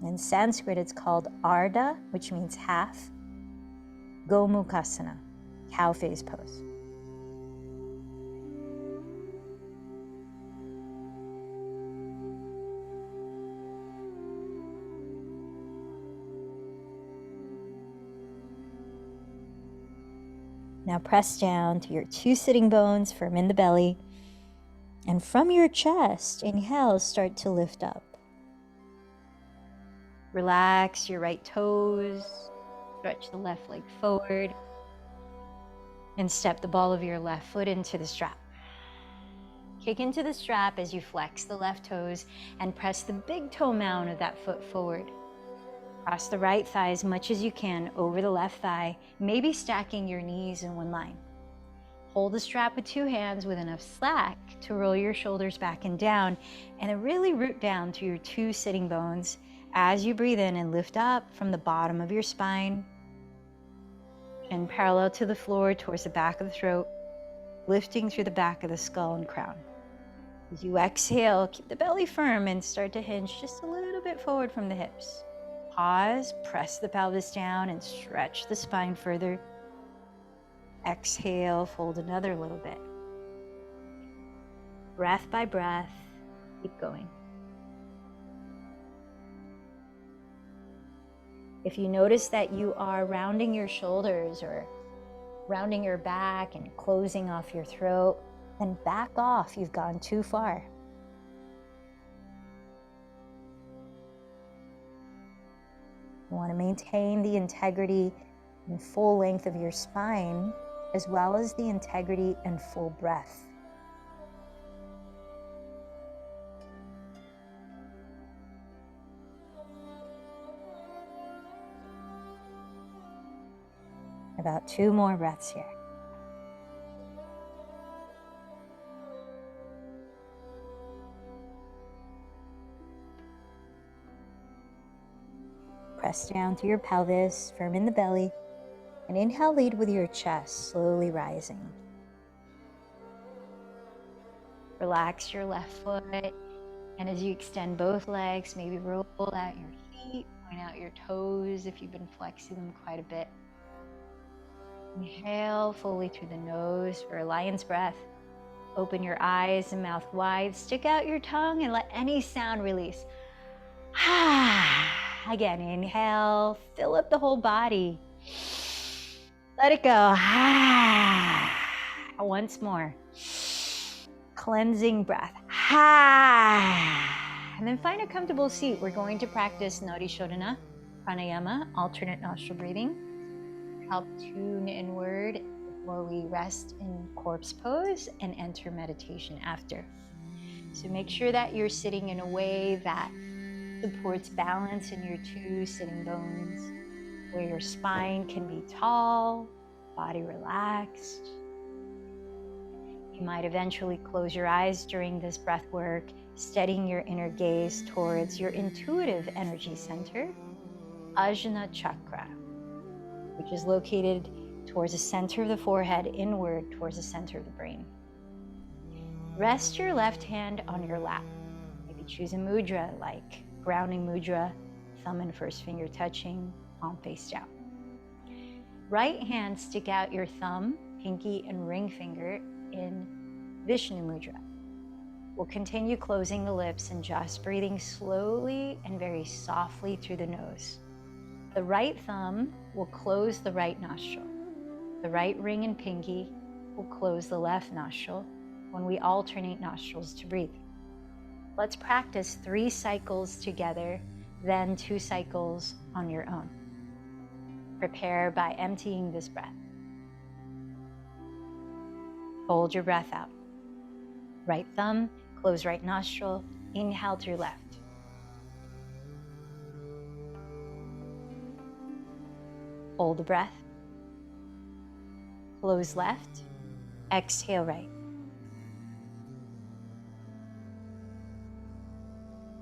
In Sanskrit, it's called Ardha, which means half. Gomukhasana, cow face pose. Now press down to your two sitting bones, firm in the belly. And from your chest, inhale, start to lift up. Relax your right toes, stretch the left leg forward, and step the ball of your left foot into the strap. Kick into the strap as you flex the left toes and press the big toe mound of that foot forward. Cross the right thigh as much as you can over the left thigh, maybe stacking your knees in one line. Hold the strap with two hands with enough slack to roll your shoulders back and down, and then really root down to your two sitting bones as you breathe in and lift up from the bottom of your spine, chin parallel to the floor towards the back of the throat, lifting through the back of the skull and crown. As you exhale, keep the belly firm and start to hinge just a little bit forward from the hips. Pause, press the pelvis down and stretch the spine further. Exhale, fold another little bit. Breath by breath, keep going. If you notice that you are rounding your shoulders or rounding your back and closing off your throat, then back off. You've gone too far. You want to maintain the integrity and full length of your spine, as well as the integrity and full breath. About 2 more breaths here. Press down to your pelvis, firm in the belly, and inhale, lead with your chest, slowly rising. Relax your left foot, and as you extend both legs, maybe roll out your feet, point out your toes if you've been flexing them quite a bit. Inhale fully through the nose for a lion's breath. Open your eyes and mouth wide, stick out your tongue and let any sound release. Again, inhale, fill up the whole body. Let it go. Once more. Cleansing breath. And then find a comfortable seat. We're going to practice Nadi Shodhana, pranayama, alternate nostril breathing. Help tune inward before we rest in corpse pose and enter meditation after. So make sure that you're sitting in a way that supports balance in your two sitting bones, where your spine can be tall, body relaxed. You might eventually close your eyes during this breath work, steadying your inner gaze towards your intuitive energy center, Ajna Chakra, which is located towards the center of the forehead, inward towards the center of the brain. Rest your left hand on your lap. Maybe choose a mudra like grounding mudra, thumb and first finger touching, palm face down. Right hand, stick out your thumb, pinky, and ring finger in Vishnu mudra. We'll continue closing the lips and just breathing slowly and very softly through the nose. The right thumb will close the right nostril. The right ring and pinky will close the left nostril when we alternate nostrils to breathe. Let's practice 3 cycles together, then 2 cycles on your own. Prepare by emptying this breath. Hold your breath out. Right thumb, close right nostril, inhale through left. Hold the breath. Close left, exhale right.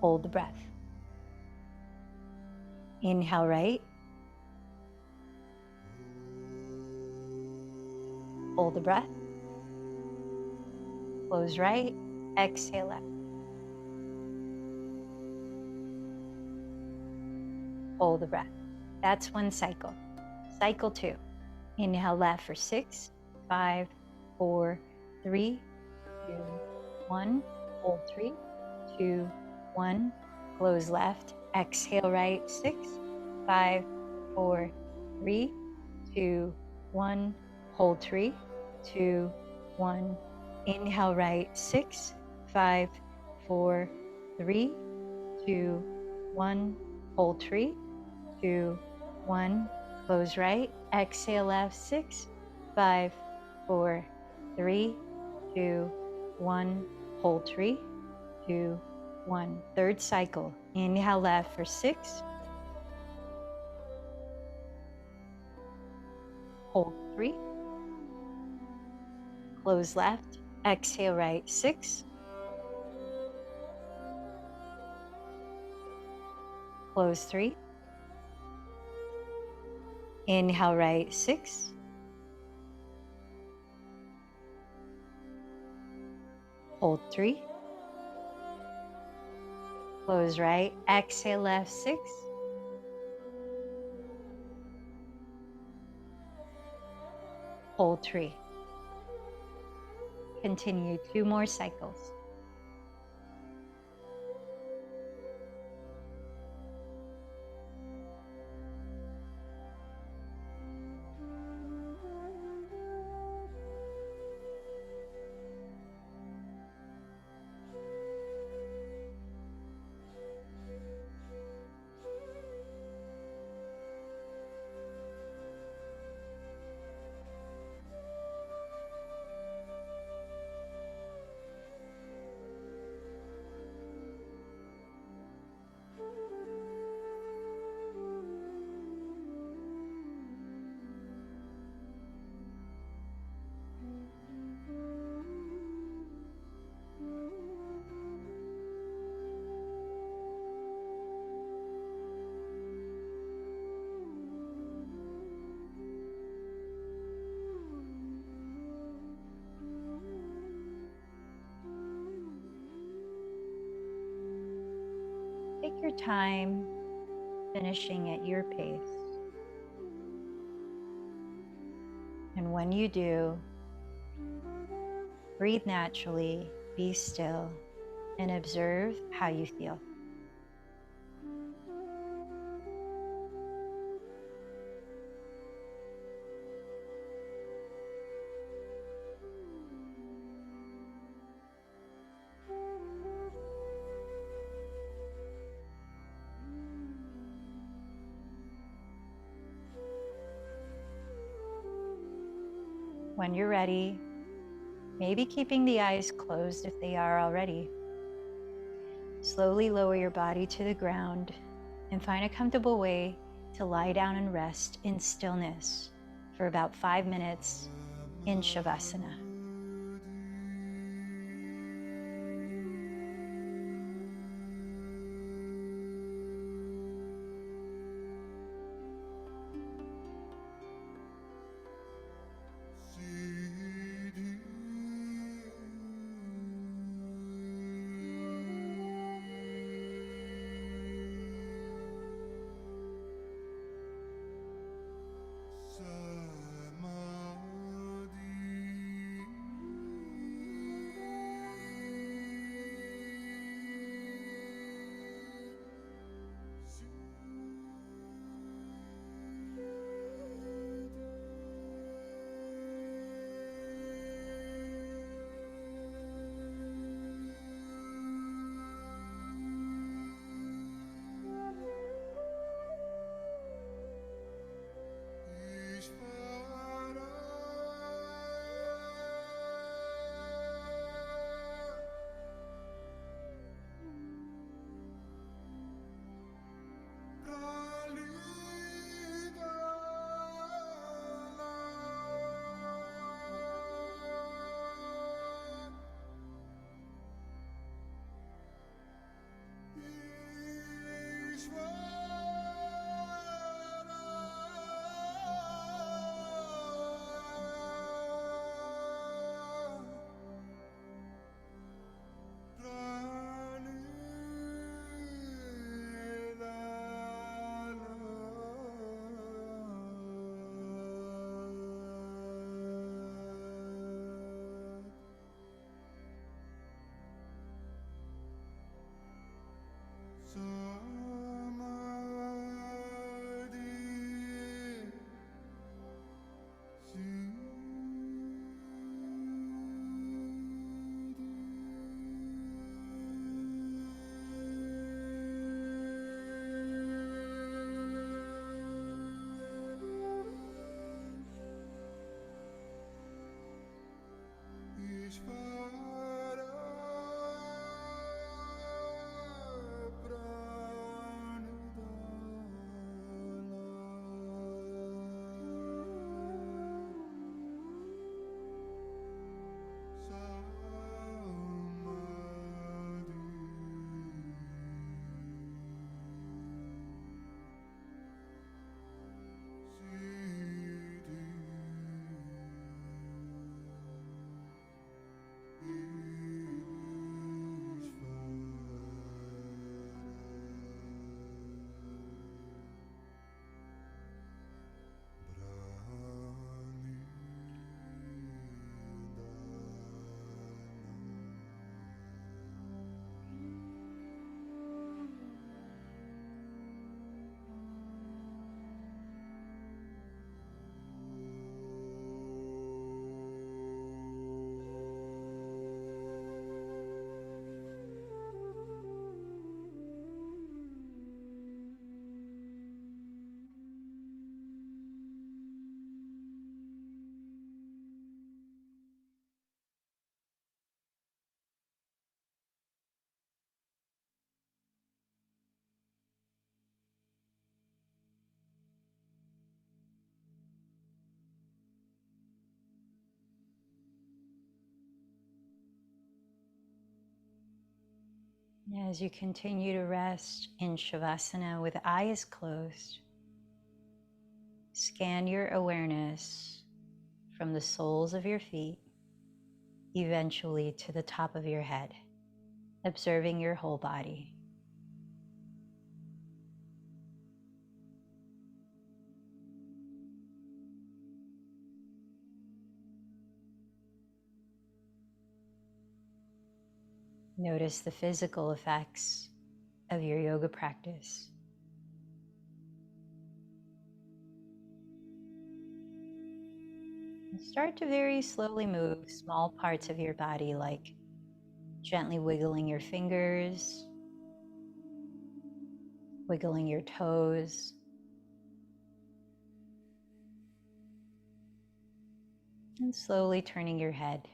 Hold the breath. Inhale right. Hold the breath. Close right, exhale left. Hold the breath. That's 1 cycle. Cycle 2. Inhale left for 6, 5, 4, 3, 2, 1. Hold 3, 2, 1. Close left. Exhale right. 6, 5, 4, 3, 2, 1. Hold 3, 2, 1. Inhale right. 6, 5, 4, 3, 2, 1. Hold 3, 2, 1. Close right. Exhale left. 6, 5, 4, 3, 2, 1. Hold 3, 2, 1. Third cycle. Inhale left for 6. Hold 3. Close left. Exhale right. 6. Close 3. Inhale right. 6. Hold 3. Close right. Exhale left. 6. Hold 3. Continue 2 more cycles. Take your time, finishing at your pace. And when you do, breathe naturally, be still, and observe how you feel. When you're ready, maybe keeping the eyes closed if they are already, Slowly lower your body to the ground and find a comfortable way to lie down and rest in stillness for about 5 minutes in Shavasana. As you continue to rest in Shavasana with eyes closed, scan your awareness from the soles of your feet, eventually to the top of your head, observing your whole body. Notice the physical effects of your yoga practice. And start to very slowly move small parts of your body, like gently wiggling your fingers, wiggling your toes, and slowly turning your head.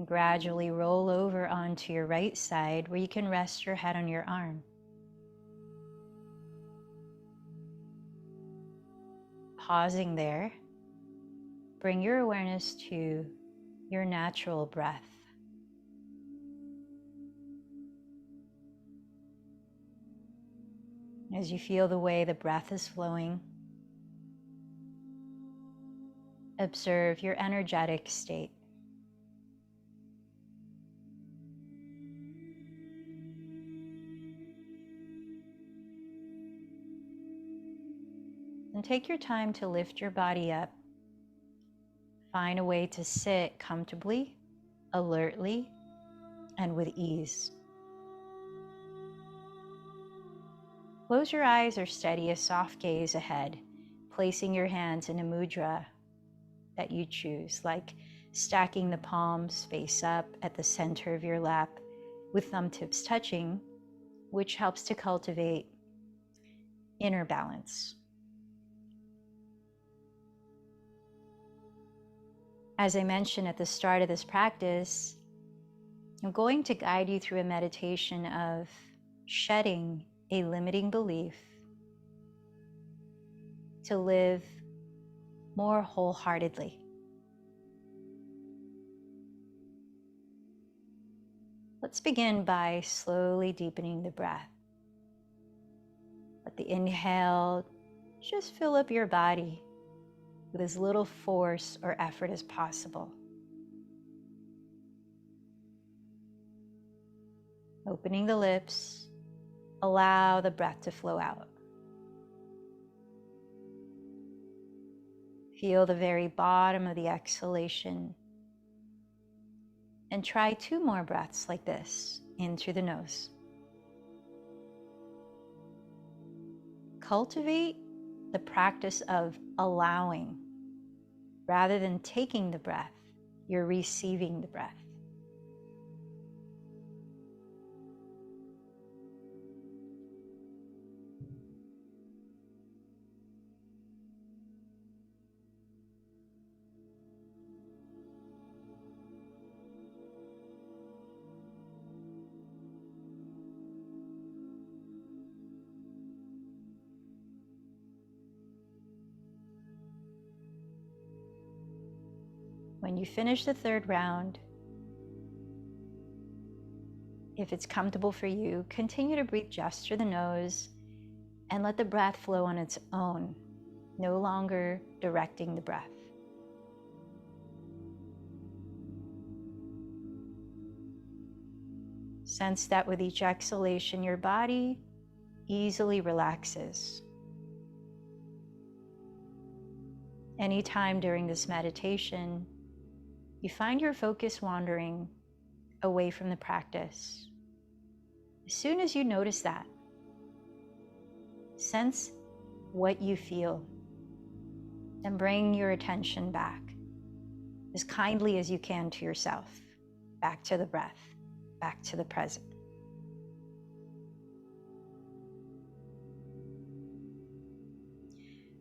And gradually roll over onto your right side where you can rest your head on your arm. Pausing there, bring your awareness to your natural breath. As you feel the way the breath is flowing, observe your energetic state. And take your time to lift your body up. Find a way to sit comfortably, alertly, and with ease. Close your eyes or steady a soft gaze ahead, placing your hands in a mudra that you choose, like stacking the palms face up at the center of your lap with thumb tips touching, which helps to cultivate inner balance. As I mentioned at the start of this practice, I'm going to guide you through a meditation of shedding a limiting belief to live more wholeheartedly. Let's begin by slowly deepening the breath. Let the inhale just fill up your body with as little force or effort as possible. Opening the lips, allow the breath to flow out. Feel the very bottom of the exhalation. And try 2 more breaths like this, in through the nose. Cultivate the practice of allowing. Rather than taking the breath, you're receiving the breath. When you finish the 3rd round, if it's comfortable for you, continue to breathe just through the nose and let the breath flow on its own, no longer directing the breath. Sense that with each exhalation, your body easily relaxes. Anytime during this meditation, you find your focus wandering away from the practice. As soon as you notice that, sense what you feel and bring your attention back as kindly as you can to yourself, back to the breath, back to the present.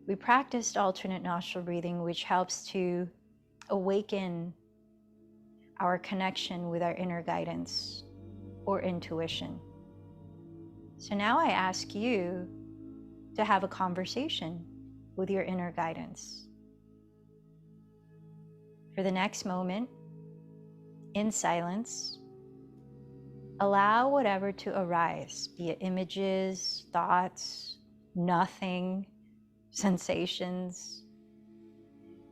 We practiced alternate nostril breathing, which helps to awaken our connection with our inner guidance or intuition. So now I ask you to have a conversation with your inner guidance. For the next moment, in silence, allow whatever to arise, be it images, thoughts, nothing, sensations.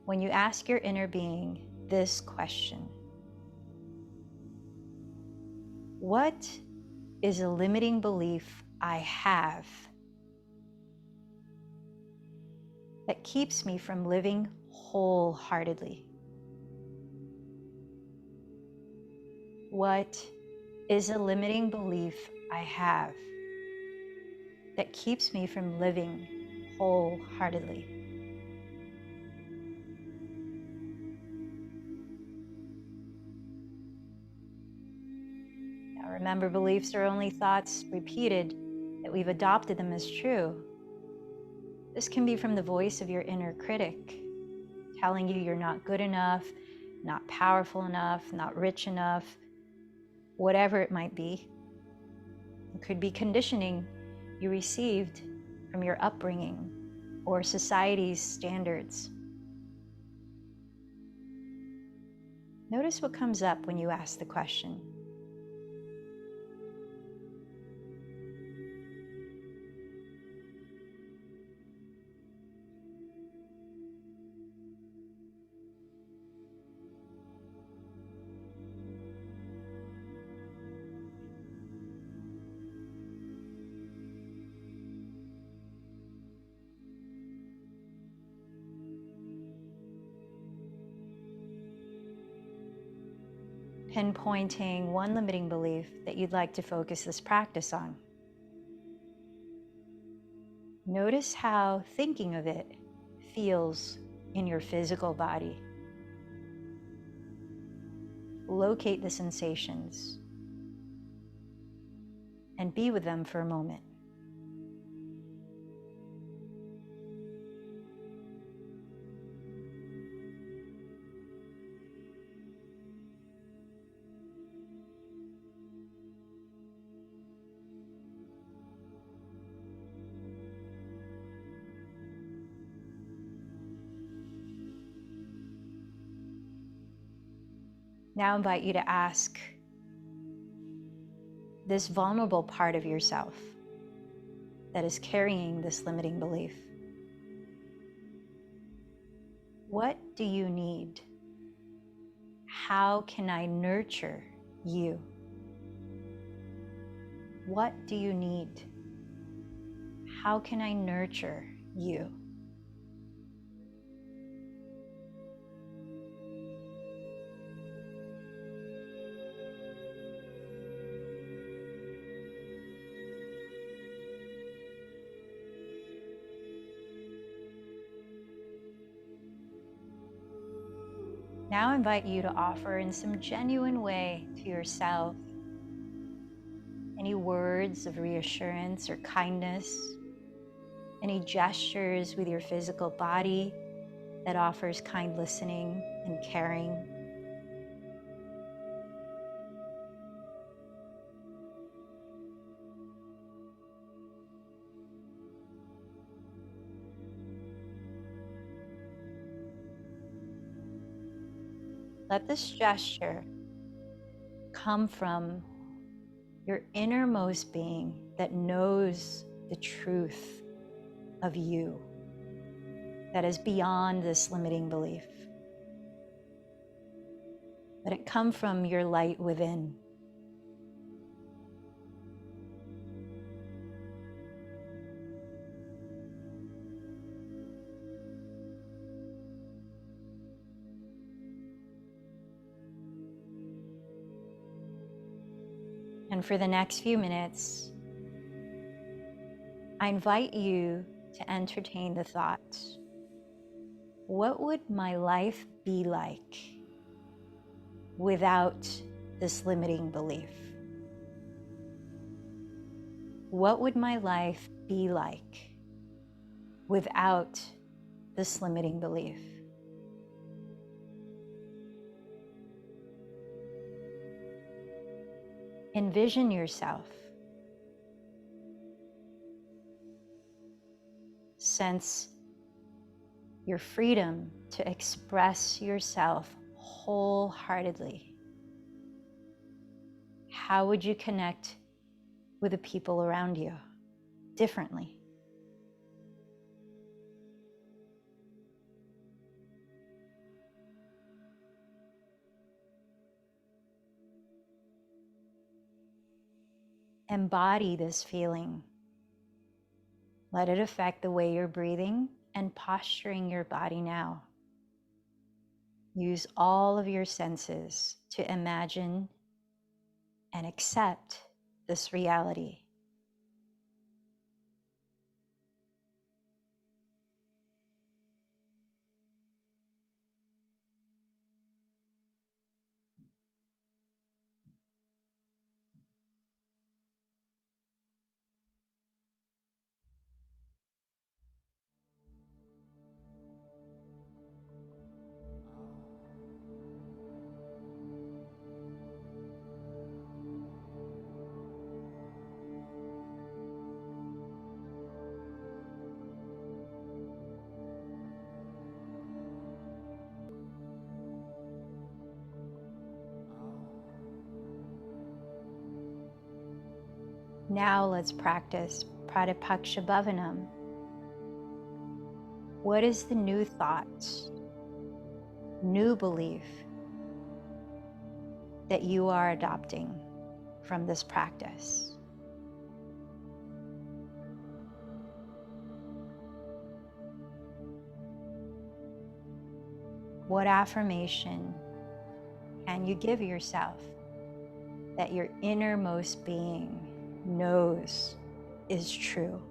When you ask your inner being this question: what is a limiting belief I have that keeps me from living wholeheartedly? What is a limiting belief I have that keeps me from living wholeheartedly? Now remember, beliefs are only thoughts repeated that we've adopted them as true. This can be from the voice of your inner critic, telling you you're not good enough, not powerful enough, not rich enough, whatever it might be. It could be conditioning you received from your upbringing or society's standards. Notice what comes up when you ask the question. Pinpointing one limiting belief that you'd like to focus this practice on. Notice how thinking of it feels in your physical body. Locate the sensations and be with them for a moment. Now I invite you to ask this vulnerable part of yourself that is carrying this limiting belief. What do you need? How can I nurture you? What do you need? How can I nurture you? Now I invite you to offer in some genuine way to yourself any words of reassurance or kindness, any gestures with your physical body that offers kind listening and caring. Let this gesture come from your innermost being that knows the truth of you, that is beyond this limiting belief. Let it come from your light within. And for the next few minutes, I invite you to entertain the thought, what would my life be like without this limiting belief? What would my life be like without this limiting belief? Envision yourself. Sense your freedom to express yourself wholeheartedly. How would you connect with the people around you differently? Embody this feeling. Let it affect the way you're breathing and posturing your body now. Use all of your senses to imagine and accept this reality. Now let's practice Pratipaksha Bhavanam. What is the new thought, new belief that you are adopting from this practice? What affirmation can you give yourself that your innermost being knows is true?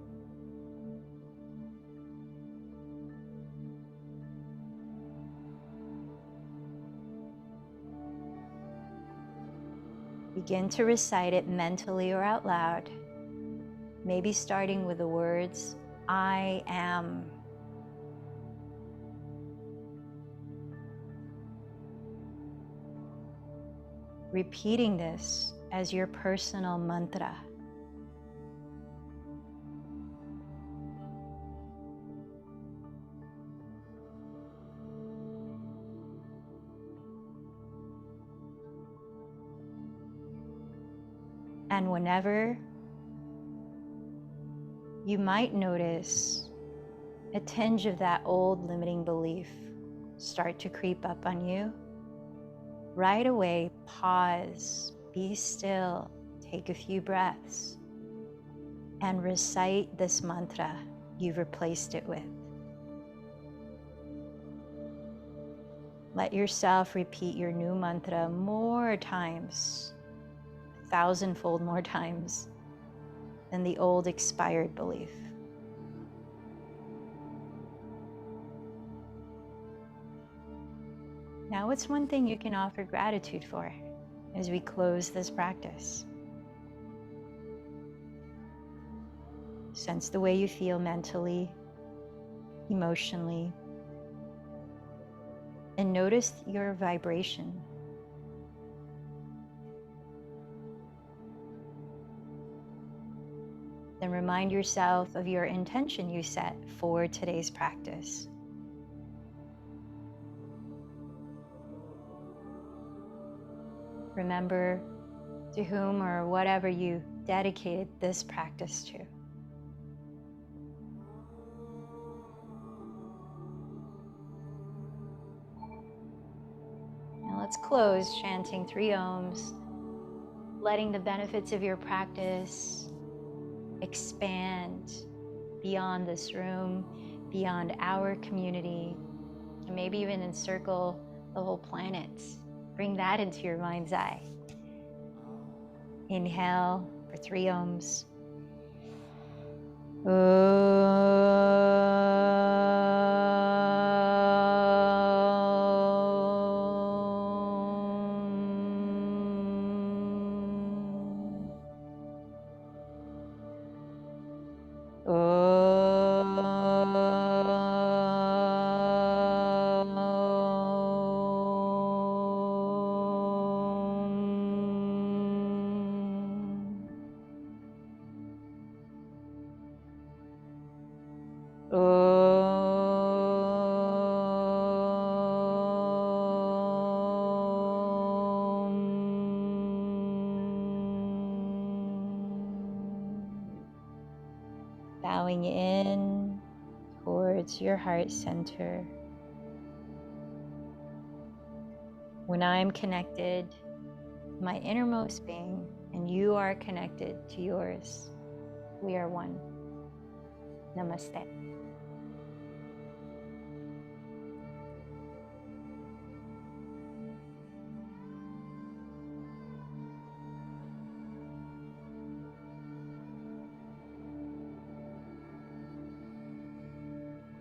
Begin to recite it mentally or out loud, maybe starting with the words, I am. Repeating this as your personal mantra. And whenever you might notice a tinge of that old limiting belief start to creep up on you, right away, pause, be still, take a few breaths, and recite this mantra you've replaced it with. Let yourself repeat your new mantra more times, 1,000-fold more times than the old expired belief. Now, what's one thing you can offer gratitude for as we close this practice? Sense the way you feel mentally, emotionally, and notice your vibration. Then remind yourself of your intention you set for today's practice. Remember to whom or whatever you dedicated this practice to. Now let's close chanting 3 Ohms, letting the benefits of your practice expand beyond this room, beyond our community, and maybe even encircle the whole planet. Bring that into your mind's eye. Inhale for 3 Ohms. Bowing in towards your heart center. When I'm connected to my innermost being and you are connected to yours, we are one. Namaste.